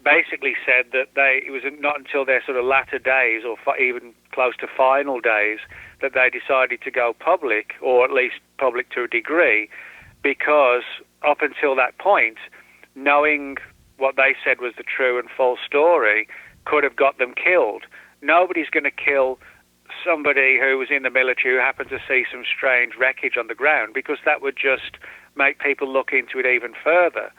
Speaker 2: basically said that it was not until their sort of latter days, or even close to final days, that they decided to go public, or at least public to a degree, because up until that point, knowing what they said was the true and full story could have got them killed. Nobody's going to kill somebody who was in the military who happened to see some strange wreckage on the ground, because that would just make people look into it even further.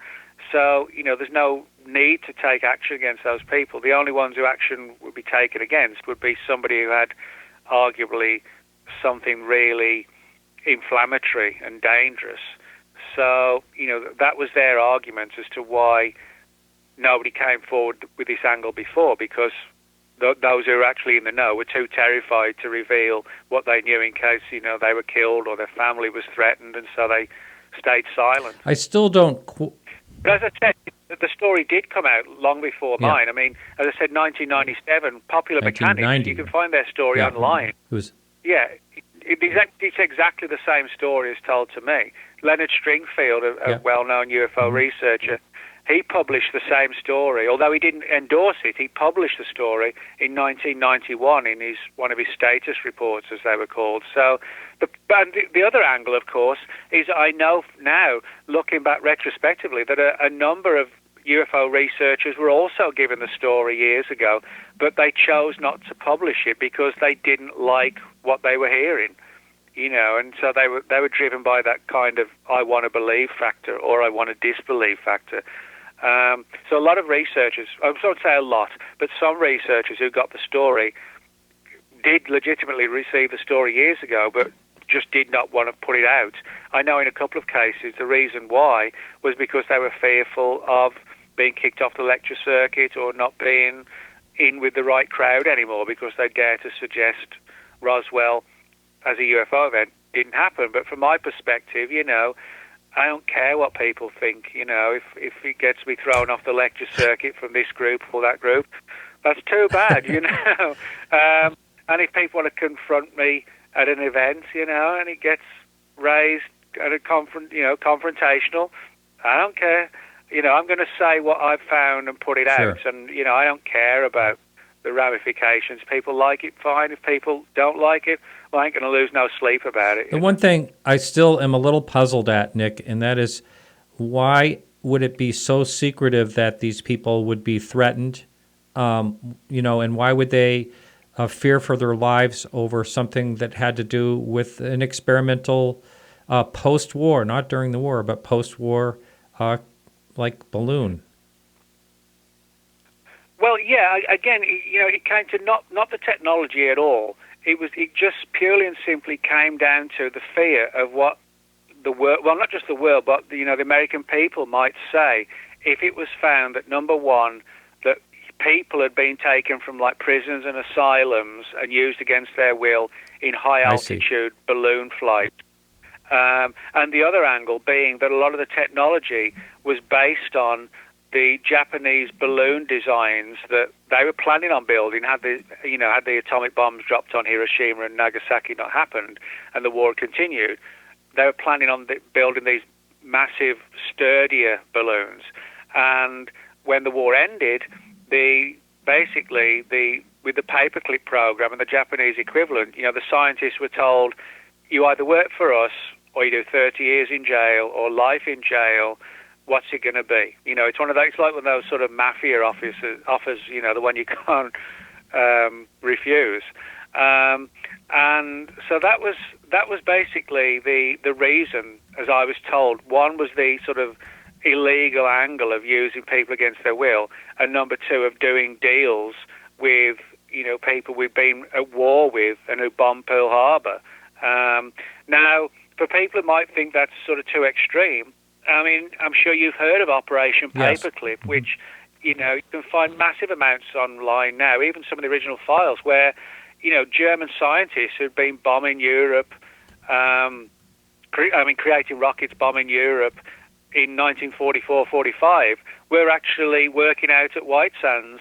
Speaker 2: So, there's no need to take action against those people. The only ones who action would be taken against would be somebody who had arguably something really inflammatory and dangerous. So, that was their argument as to why nobody came forward with this angle before, because those who were actually in the know were too terrified to reveal what they knew in case, they were killed or their family was threatened, and so they stayed silent.
Speaker 1: I still don't...
Speaker 2: But as I said, the story did come out long before mine. I mean, as I said, 1997, Popular Mechanics, you can find their story online. It's exactly the same story as told to me. Leonard Stringfield, a well-known UFO researcher, he published the same story. Although he didn't endorse it, he published the story in 1991 in one of his status reports, as they were called. So the other angle, of course, is I know now, looking back retrospectively, that a number of UFO researchers were also given the story years ago, but they chose not to publish it because they didn't like what they were hearing. And so they were driven by that kind of I want to believe factor, or I want to disbelieve factor. So a lot of researchers, I won't say a lot, but some researchers who got the story did legitimately receive the story years ago, but just did not want to put it out. I know in a couple of cases the reason why was because they were fearful of being kicked off the lecture circuit, or not being in with the right crowd anymore, because they dare to suggest Roswell as a UFO event didn't happen. But from my perspective, I don't care what people think. If it gets me thrown off the lecture circuit from this group or that group, that's too bad, and if people want to confront me at an event, and it gets raised at a confrontational, I don't care. I'm going to say what I've found and put it out, and I don't care about the ramifications. People like it, fine. If people don't like it, well, I ain't going to lose no sleep about it.
Speaker 1: The one thing I still am a little puzzled at, Nick, and that is, why would it be so secretive that these people would be threatened? And why would they fear for their lives over something that had to do with an experimental post-war, not during the war, but post-war, like balloon?
Speaker 2: Well, yeah. Again, it came to not the technology at all. It just purely and simply came down to the fear of what the world, well, not just the world, but the American people might say if it was found that, number one, that people had been taken from like prisons and asylums and used against their will in high altitude balloon flight. And the other angle being that a lot of the technology was based on the Japanese balloon designs that they were planning on building had the atomic bombs dropped on Hiroshima and Nagasaki not happened and the war continued. They were planning on building these massive, sturdier balloons. And when the war ended, with the paperclip program and the Japanese equivalent, the scientists were told, you either work for us or you do 30 years in jail or life in jail. What's it going to be? It's one of those, it's like one of those sort of mafia offers, the one you can't refuse. And so that was basically the reason, as I was told. One was the sort of illegal angle of using people against their will, and number two, of doing deals with people we've been at war with and who bombed Pearl Harbor. Now, for people who might think that's sort of too extreme, I mean, I'm sure you've heard of Operation Paperclip, which you can find massive amounts online now, even some of the original files where German scientists who'd been bombing Europe, creating rockets, bombing Europe in 1944-45, were actually working out at White Sands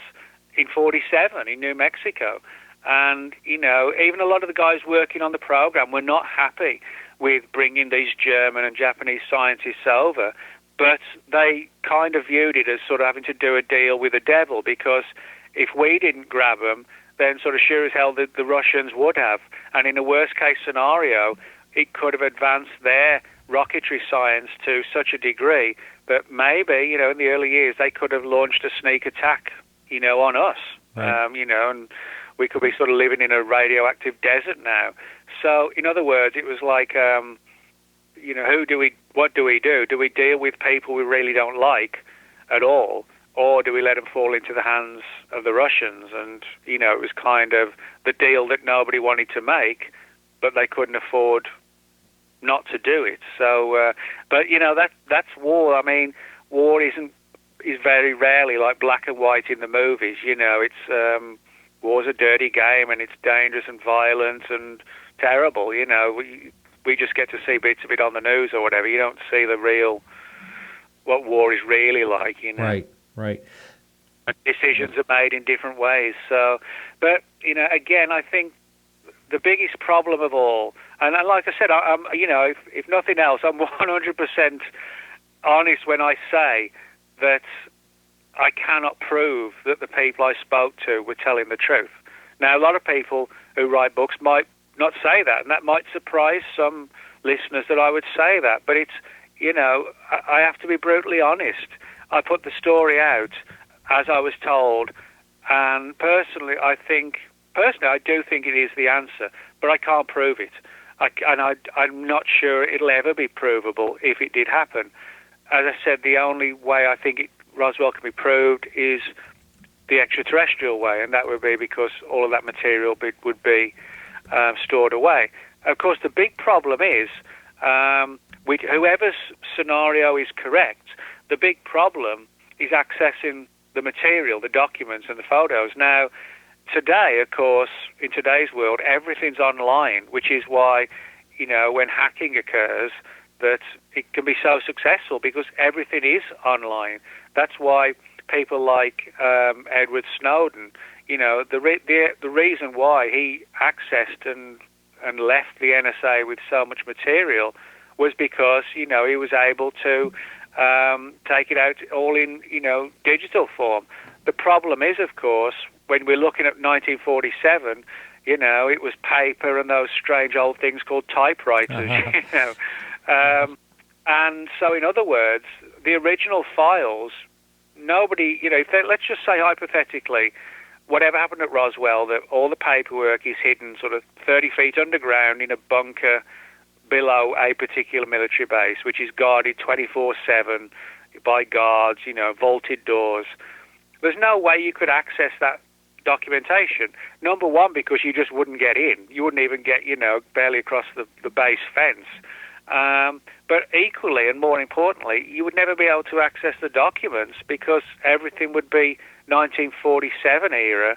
Speaker 2: in 47 in New Mexico. And, even a lot of the guys working on the program were not happy with bringing these German and Japanese scientists over, but they kind of viewed it as sort of having to do a deal with the devil, because if we didn't grab them, then sort of sure as hell the Russians would have. And in a worst-case scenario, it could have advanced their rocketry science to such a degree that maybe, in the early years, they could have launched a sneak attack, on us.
Speaker 1: Right.
Speaker 2: And we could be sort of living in a radioactive desert now. So, in other words, it was like, what do we do? Do we deal with people we really don't like at all? Or do we let them fall into the hands of the Russians? And, it was kind of the deal that nobody wanted to make, but they couldn't afford not to do it. So, but, that's war. I mean, war is very rarely like black and white in the movies. It's war's a dirty game, and it's dangerous and violent and terrible. We just get to see bits of it on the news or whatever. You don't see what war is really like.
Speaker 1: Right.
Speaker 2: Decisions are made in different ways. So, but again, I think the biggest problem of all, and like I said, I'm if nothing else, I'm 100% honest when I say that I cannot prove that the people I spoke to were telling the truth. Now, a lot of people who write books might not say that, and that might surprise some listeners that I would say that. But it's, I have to be brutally honest. I put the story out as I was told, and personally, I do think it is the answer, but I can't prove it. I'm not sure it'll ever be provable if it did happen. As I said, the only way I think Roswell can be proved is the extraterrestrial way, and that would be because all of that material would be stored away. Of course, the big problem is, whoever's scenario is correct, the big problem is accessing the material, the documents and the photos. Now, today, of course, in today's world, everything's online, which is why, when hacking occurs, that it can be so successful because everything is online. That's why people like Edward Snowden, the reason why he accessed and left the NSA with so much material was because, he was able to take it out all in, digital form. The problem is, of course, when we're looking at 1947, it was paper and those strange old things called typewriters, and so, in other words, the original files, nobody, let's just say hypothetically, whatever happened at Roswell, that all the paperwork is hidden sort of 30 feet underground in a bunker below a particular military base, which is guarded 24/7 by guards, vaulted doors. There's no way you could access that documentation. Number one, because you just wouldn't get in. You wouldn't even get, barely across the base fence. But equally and more importantly, you would never be able to access the documents because everything would be 1947 era,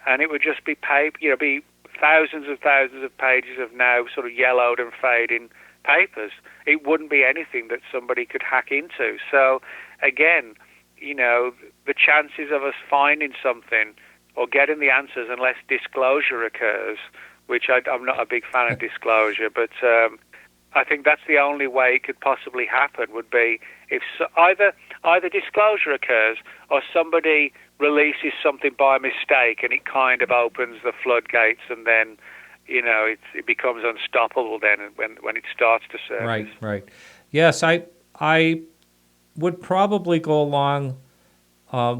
Speaker 2: and it would just be paper, be thousands of pages of now sort of yellowed and fading papers. It wouldn't be anything that somebody could hack into. So again, the chances of us finding something or getting the answers unless disclosure occurs, which I'm not a big fan of disclosure, but I think that's the only way it could possibly happen, would be if either disclosure occurs or somebody releases something by mistake and it kind of opens the floodgates, and then it becomes unstoppable then when it starts to surface.
Speaker 1: Right. Yes, I would probably go along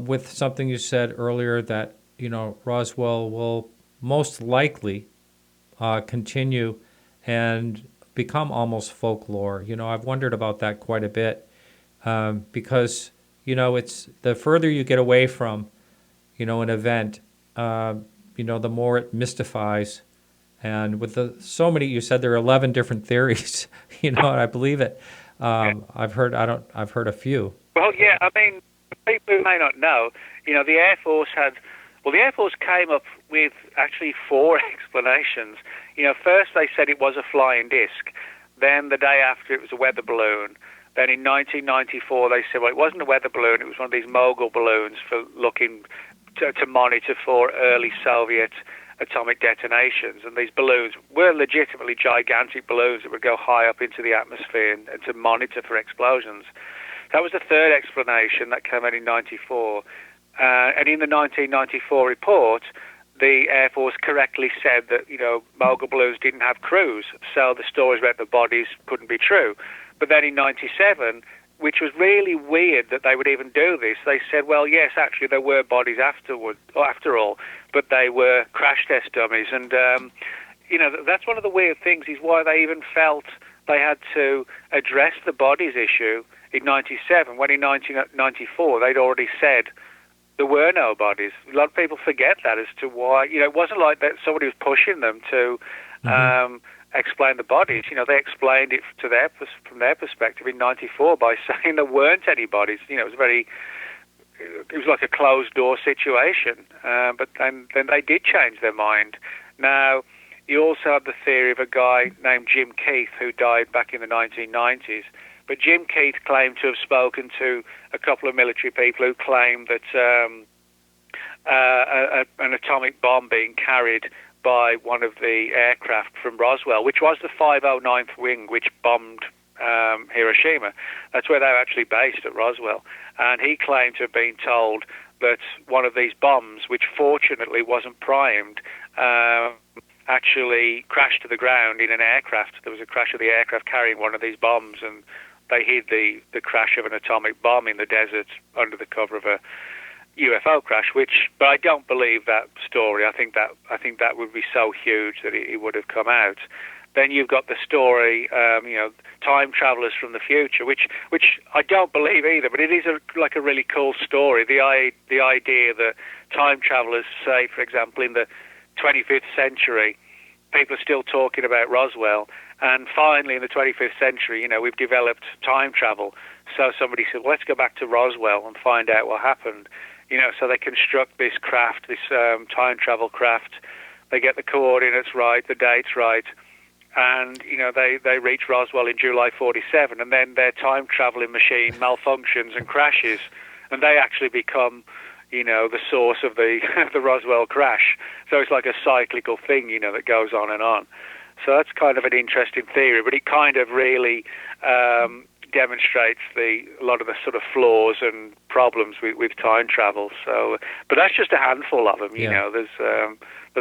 Speaker 1: with something you said earlier, that Roswell will most likely continue and become almost folklore. I've wondered about that quite a bit because, it's the further you get away from, an event, the more it mystifies. And with so many, you said there are 11 different theories, and I believe it. I've heard a few.
Speaker 2: Well, yeah, I mean, people who may not know, the Air Force came up with actually 4 explanations. First they said it was a flying disc. Then the day after it was a weather balloon. Then in 1994 they said, well, it wasn't a weather balloon, it was one of these mogul balloons for looking to monitor for early Soviet atomic detonations. And these balloons were legitimately gigantic balloons that would go high up into the atmosphere and to monitor for explosions. That was the third explanation that came out in 94. And in the 1994 report, the Air Force correctly said that, mogul balloons didn't have crews, so the stories about the bodies couldn't be true. But then in 97, which was really weird that they would even do this, they said, well, yes, actually there were bodies after all, but they were crash test dummies. And, that's one of the weird things, is why they even felt they had to address the bodies issue in 97, when in 1994 they'd already said there were no bodies. A lot of people forget that as to why. It wasn't like that somebody was pushing them to explain the bodies. They explained it from their perspective in 94 by saying there weren't any bodies. It was like a closed door situation. But then they did change their mind. Now, you also have the theory of a guy named Jim Keith who died back in the 1990s. But Jim Keith claimed to have spoken to a couple of military people who claimed that an atomic bomb being carried by one of the aircraft from Roswell, which was the 509th Wing, which bombed Hiroshima. That's where they were actually based, at Roswell. And he claimed to have been told that one of these bombs, which fortunately wasn't primed, actually crashed to the ground in an aircraft. There was a crash of the aircraft carrying one of these bombs, and they hid the crash of an atomic bomb in the desert under the cover of a UFO crash. But I don't believe that story. I think that would be so huge that it would have come out. Then you've got the story, time travelers from the future, which I don't believe either. But it is like a really cool story. The idea that time travelers, say, for example, in the 25th century, people are still talking about Roswell, and finally in the 25th century, we've developed time travel. So somebody said, well, let's go back to Roswell and find out what happened. So they construct this craft, this time travel craft. They get the coordinates right, the dates right, and they reach Roswell in July 47, and then their time traveling machine malfunctions and crashes, and they actually become the source of the the Roswell crash. So it's like a cyclical thing, that goes on and on. So that's kind of an interesting theory, but it kind of really demonstrates a lot of the sort of flaws and problems with time travel. So, but that's just a handful of them.
Speaker 1: Yeah.
Speaker 2: There's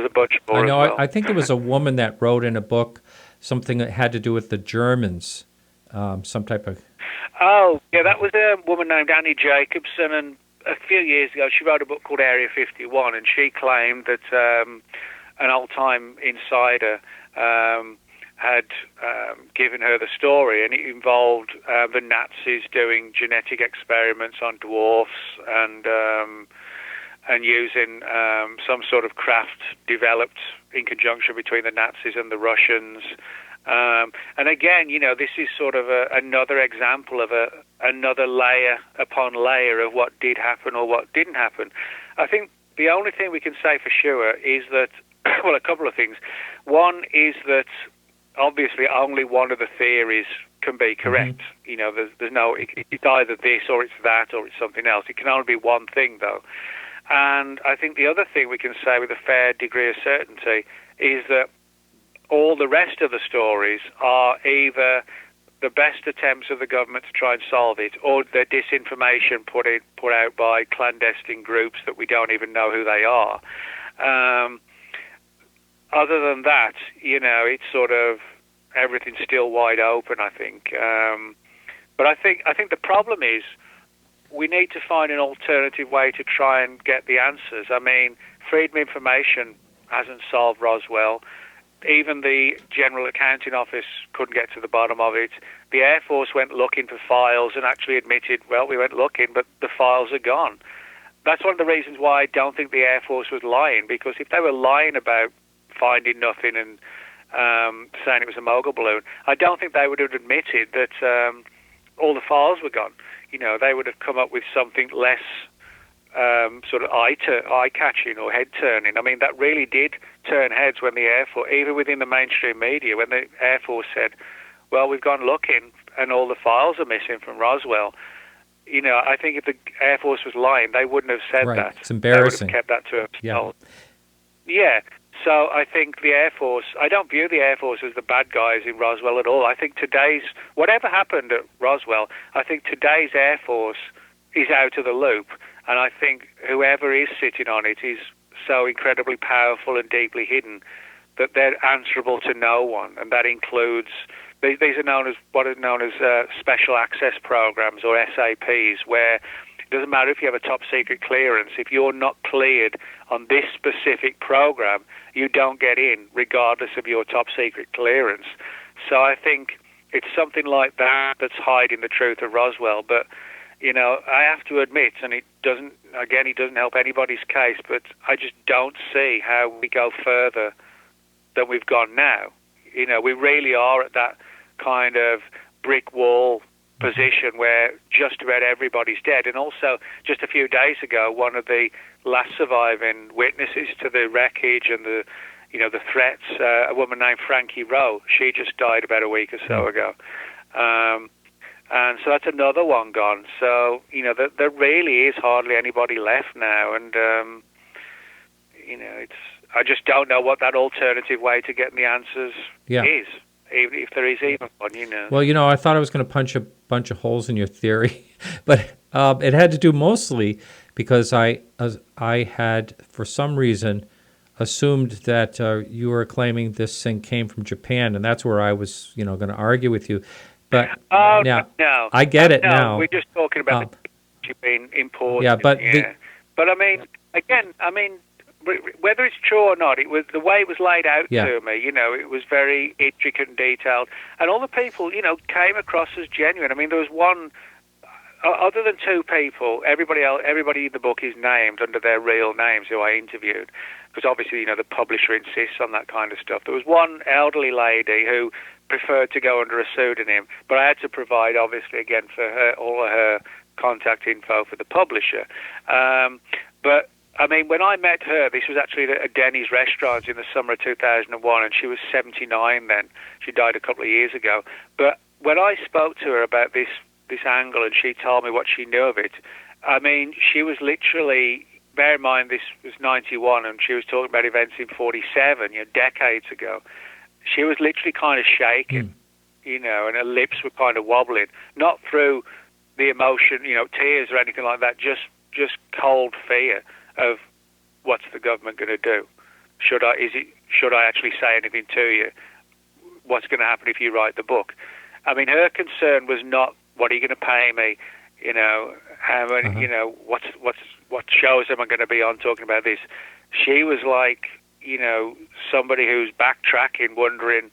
Speaker 2: a bunch more.
Speaker 1: I know.
Speaker 2: As well.
Speaker 1: I think there was a woman that wrote in a book something that had to do with the Germans, some type of.
Speaker 2: Oh, yeah, that was a woman named Annie Jacobson, and a few years ago, she wrote a book called Area 51, and she claimed that an old-time insider had given her the story, and it involved the Nazis doing genetic experiments on dwarfs and using some sort of craft developed in conjunction between the Nazis and the Russians. And again, this is sort of another example of another layer upon layer of what did happen or what didn't happen. I think the only thing we can say for sure is that, well, a couple of things. One is that obviously only one of the theories can be correct. Mm-hmm. There's no, it's either this or it's that or it's something else. It can only be one thing, though. And I think the other thing we can say with a fair degree of certainty is that all the rest of the stories are either the best attempts of the government to try and solve it, or the disinformation put out by clandestine groups that we don't even know who they are. Other than that, it's sort of everything's still wide open, I think. But I think the problem is we need to find an alternative way to try and get the answers. I mean, Freedom of Information hasn't solved Roswell. Even the General Accounting Office couldn't get to the bottom of it. The Air Force went looking for files and actually admitted, well, we went looking, but the files are gone. That's one of the reasons why I don't think the Air Force was lying, because if they were lying about finding nothing and saying it was a mogul balloon, I don't think they would have admitted that all the files were gone. You know, they would have come up with something less sort of eye-catching or head-turning. I mean, that really did turn heads when the Air Force, even within the mainstream media, when the Air Force said, well, we've gone looking and all the files are missing from Roswell. You know, I think if the Air Force was lying, they wouldn't have said
Speaker 1: Right.
Speaker 2: that.
Speaker 1: It's embarrassing.
Speaker 2: They would have kept that to themselves.
Speaker 1: Yeah.
Speaker 2: Yeah. So I think the Air Force, I don't view the Air Force as the bad guys in Roswell at all. I think whatever happened at Roswell, I think today's Air Force is out of the loop. And I think whoever is sitting on it is so incredibly powerful and deeply hidden that they're answerable to no one. And that includes, these are known as what is known as special access programs, or SAPs, where it doesn't matter if you have a top secret clearance. If you're not cleared on this specific program, you don't get in, regardless of your top secret clearance. So I think it's something like that that's hiding the truth of Roswell. But, you know, I have to admit, and it doesn't help anybody's case, but I just don't see how we go further than we've gone now. You know, we really are at that kind of brick wall position where just about everybody's dead. And also, just a few days ago, one of the last surviving witnesses to the wreckage and the threats, a woman named Frankie Rowe, she just died about a week or so ago. And so that's another one gone. So, you know, there really is hardly anybody left now. And, you know, I just don't know what that alternative way to getting the answers is, even if there is even one, you know.
Speaker 1: Well, you know, I thought I was going to punch a bunch of holes in your theory, but it had to do mostly because I had, for some reason, assumed that you were claiming this thing came from Japan, and that's where I was, you know, going to argue with you. But now,
Speaker 2: no,
Speaker 1: I get it now.
Speaker 2: We're just talking about the being imported.
Speaker 1: Yeah, but
Speaker 2: but I mean, again, whether it's true or not, it was the way it was laid out to me. You know, it was very intricate and detailed, and all the people, you know, came across as genuine. I mean, there was one. Other than two people, everybody in the book is named under their real names who I interviewed, because obviously, you know, the publisher insists on that kind of stuff. There was one elderly lady who preferred to go under a pseudonym, but I had to provide, obviously, again, for her all of her contact info for the publisher. But I mean, when I met her, this was actually at a Denny's restaurant in the summer of 2001, and she was 79 then. She died a couple of years ago. But when I spoke to her about this angle, and she told me what she knew of it, I mean, she was literally, bear in mind this was 91, and she was talking about events in 47, you know, decades ago. She was literally kind of shaking, you know, and her lips were kind of wobbling, not through the emotion, you know, tears or anything like that, just cold fear of what's the government going to do? Should I actually say anything to you? What's going to happen if you write the book? I mean, her concern was not, what are you going to pay me? You know, how many, you know, what shows am I going to be on talking about this? She was like, you know, somebody who's backtracking, wondering,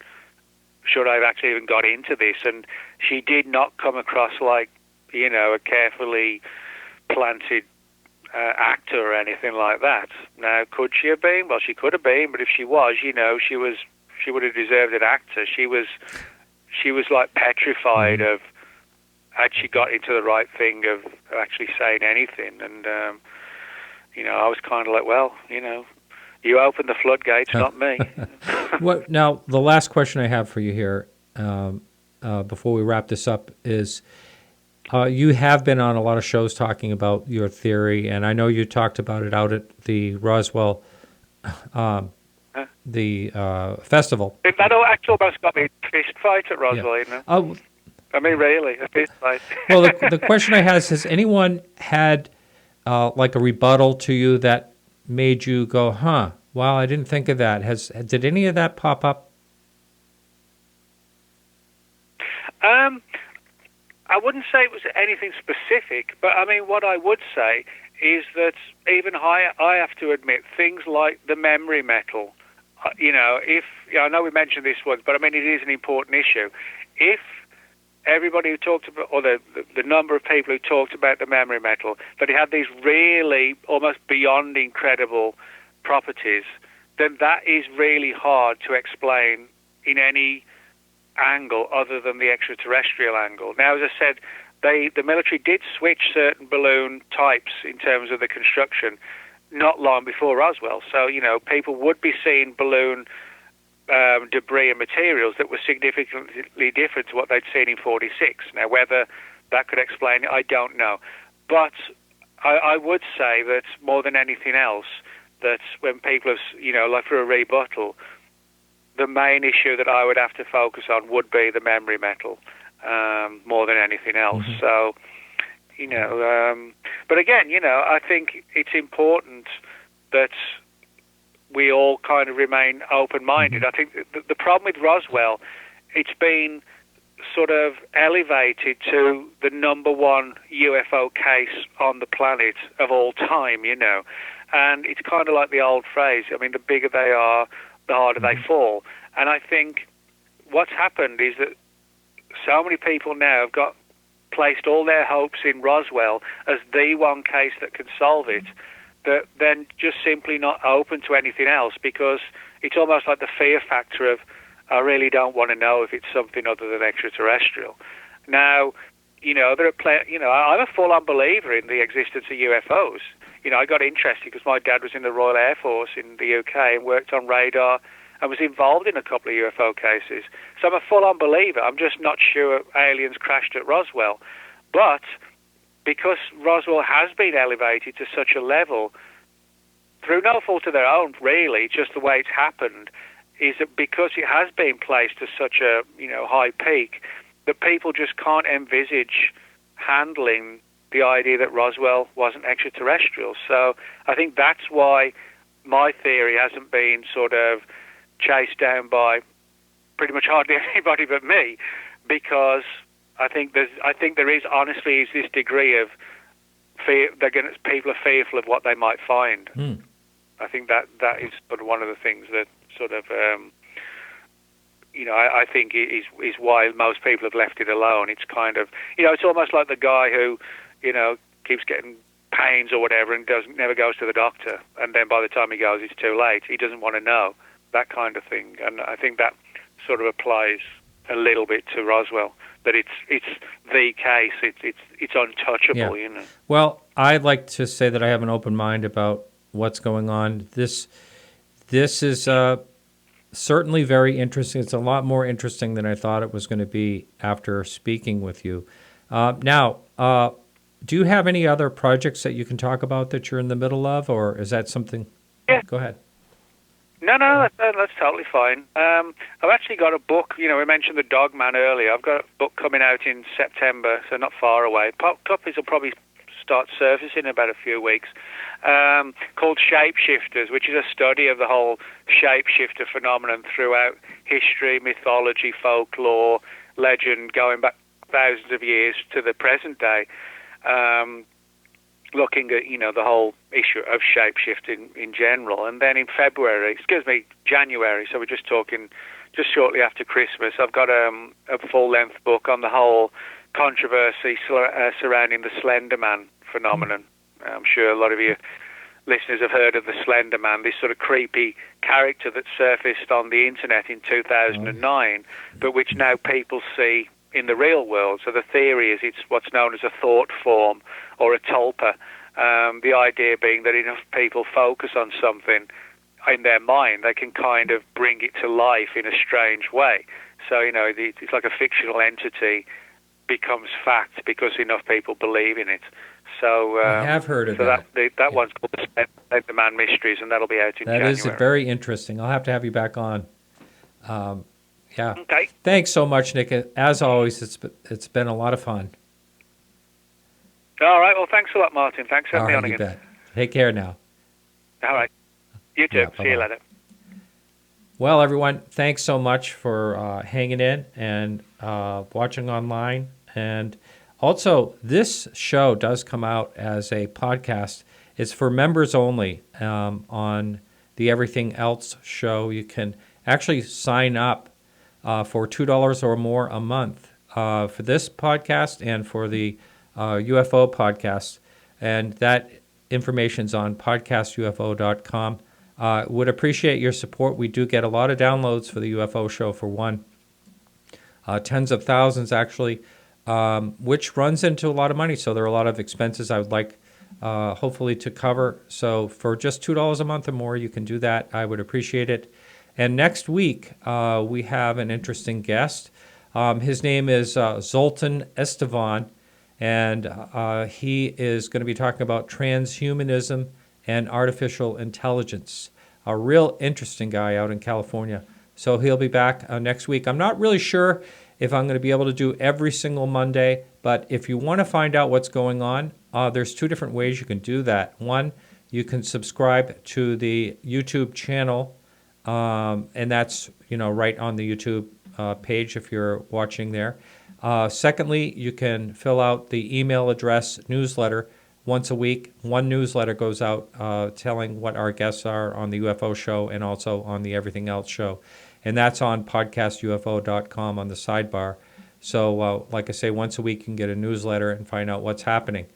Speaker 2: should I have actually even got into this? And she did not come across like, you know, a carefully planted actor or anything like that. Now, could she have been? Well, she could have been, but if she was, you know, she would have deserved an actor. She was like petrified of, had she got into the right thing of actually saying anything. And, you know, I was kind of like, well, you know, you opened the floodgates, not me.
Speaker 1: Well, now, the last question I have for you here, before we wrap this up, is you have been on a lot of shows talking about your theory, and I know you talked about it out at the Roswell festival.
Speaker 2: That actually almost got me a fist fight at Roswell, you know? I mean, really, a fist fight.
Speaker 1: Well, the question I had is, has anyone had like a rebuttal to you that made you go, wow, I didn't think of that. Did any of that pop up?
Speaker 2: I wouldn't say it was anything specific, but I mean, what I would say is that even higher, I have to admit, things like the memory metal, I know we mentioned this once, but I mean, it is an important issue. If everybody who talked about, or the number of people who talked about the memory metal, that it had these really almost beyond incredible properties, then that is really hard to explain in any angle other than the extraterrestrial angle. Now, as I said, the military did switch certain balloon types in terms of the construction not long before Roswell. So, people would be seeing balloon debris and materials that were significantly different to what they'd seen in 46. Now, whether that could explain it, I don't know. But I would say that more than anything else, that when people have, like for a rebuttal, the main issue that I would have to focus on would be the memory metal more than anything else. Mm-hmm. So, but again, I think it's important that we all kind of remain open-minded. Mm-hmm. I think the problem with Roswell, it's been sort of elevated to the number one UFO case on the planet of all time, and it's kind of like the old phrase, I mean, the bigger they are, the harder they fall. And I think what's happened is that so many people now have placed all their hopes in Roswell as the one case that can solve it, that then just simply not open to anything else, because it's almost like the fear factor of, I really don't want to know if it's something other than extraterrestrial. Now, I'm a full-on believer in the existence of UFOs. I got interested because my dad was in the Royal Air Force in the UK and worked on radar and was involved in a couple of UFO cases. So I'm a full-on believer. I'm just not sure aliens crashed at Roswell. But because Roswell has been elevated to such a level, through no fault of their own, really, just the way it's happened, is that because it has been placed to such a high peak, that people just can't envisage handling the idea that Roswell wasn't extraterrestrial. So I think that's why my theory hasn't been sort of chased down by pretty much hardly anybody but me, because I think there is honestly this degree of fear. People are fearful of what they might find. I think that is sort of one of the things that sort of I think is why most people have left it alone. It's kind of it's almost like the guy who keeps getting pains or whatever and never goes to the doctor, and then by the time he goes, it's too late. He doesn't want to know, that kind of thing. And I think that sort of applies a little bit to Roswell, that it's the case, it's untouchable.
Speaker 1: Yeah. Well, I'd like to say that I have an open mind about what's going on. This is certainly very interesting. It's a lot more interesting than I thought it was going to be after speaking with you. Now, do you have any other projects that you can talk about that you're in the middle of, or is that something?
Speaker 2: Yeah.
Speaker 1: Go ahead.
Speaker 2: No, that's totally fine. I've actually got a book. We mentioned the Dogman earlier. I've got a book coming out in September, so not far away. Copies will probably start surfacing in about a few weeks, called Shapeshifters, which is a study of the whole shapeshifter phenomenon throughout history, mythology, folklore, legend, going back thousands of years to the present day. Looking at, the whole issue of shapeshifting in general. And then in January, so we're just talking just shortly after Christmas, I've got a full-length book on the whole controversy surrounding the Slender Man phenomenon. I'm sure a lot of you listeners have heard of the Slender Man, this sort of creepy character that surfaced on the internet in 2009, but which now people see in the real world. So the theory is it's what's known as a thought form or a tulpa. The idea being that enough people focus on something in their mind, they can kind of bring it to life in a strange way. So, it's like a fictional entity becomes fact because enough people believe in it. So
Speaker 1: I have heard of that.
Speaker 2: That one's called the Slender Man Mysteries, and that'll be out in January.
Speaker 1: That is very interesting. I'll have to have you back on. Yeah.
Speaker 2: Okay.
Speaker 1: Thanks so much, Nick. As always, it's been a lot of fun.
Speaker 2: All right. Well, thanks a lot, Martin. Thanks for having me on again.
Speaker 1: You bet. Take care now.
Speaker 2: All right. You too. See you later.
Speaker 1: Well, everyone, thanks so much for hanging in and watching online. And also, this show does come out as a podcast It's for members only on the Everything Else show. You can actually sign up for $2 or more a month for this podcast and for the UFO podcast. And that information's on podcastufo.com. Would appreciate your support. We do get a lot of downloads for the UFO show, for one. Tens of thousands, actually, which runs into a lot of money. So there are a lot of expenses I would like, hopefully, to cover. So for just $2 a month or more, you can do that. I would appreciate it. And next week, we have an interesting guest. His name is Zoltan Estevan, and he is going to be talking about transhumanism and artificial intelligence. A real interesting guy out in California. So he'll be back next week. I'm not really sure if I'm going to be able to do every single Monday, but if you want to find out what's going on, there's two different ways you can do that. One, you can subscribe to the YouTube channel, and that's right on the YouTube page if you're watching there. Secondly, you can fill out the email address newsletter once a week. One newsletter goes out telling what our guests are on the UFO show and also on the Everything Else show. And that's on podcastufo.com on the sidebar. So like I say, once a week you can get a newsletter and find out what's happening.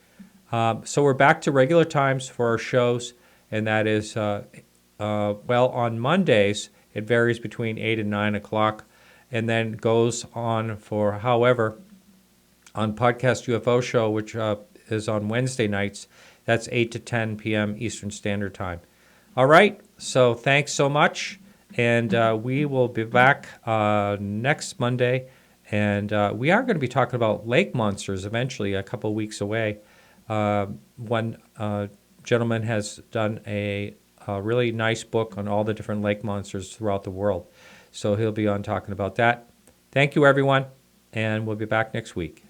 Speaker 1: So we're back to regular times for our shows, and that is, on Mondays, it varies between 8 and 9 o'clock, and then goes on for, however, on Podcast UFO show, which is on Wednesday nights, that's 8 to 10 p.m. Eastern Standard Time. All right, so thanks so much, and we will be back next Monday, and we are going to be talking about lake monsters eventually, a couple weeks away. One gentleman has done a really nice book on all the different lake monsters throughout the world, so he'll be on talking about that. Thank you, everyone, and we'll be back next week.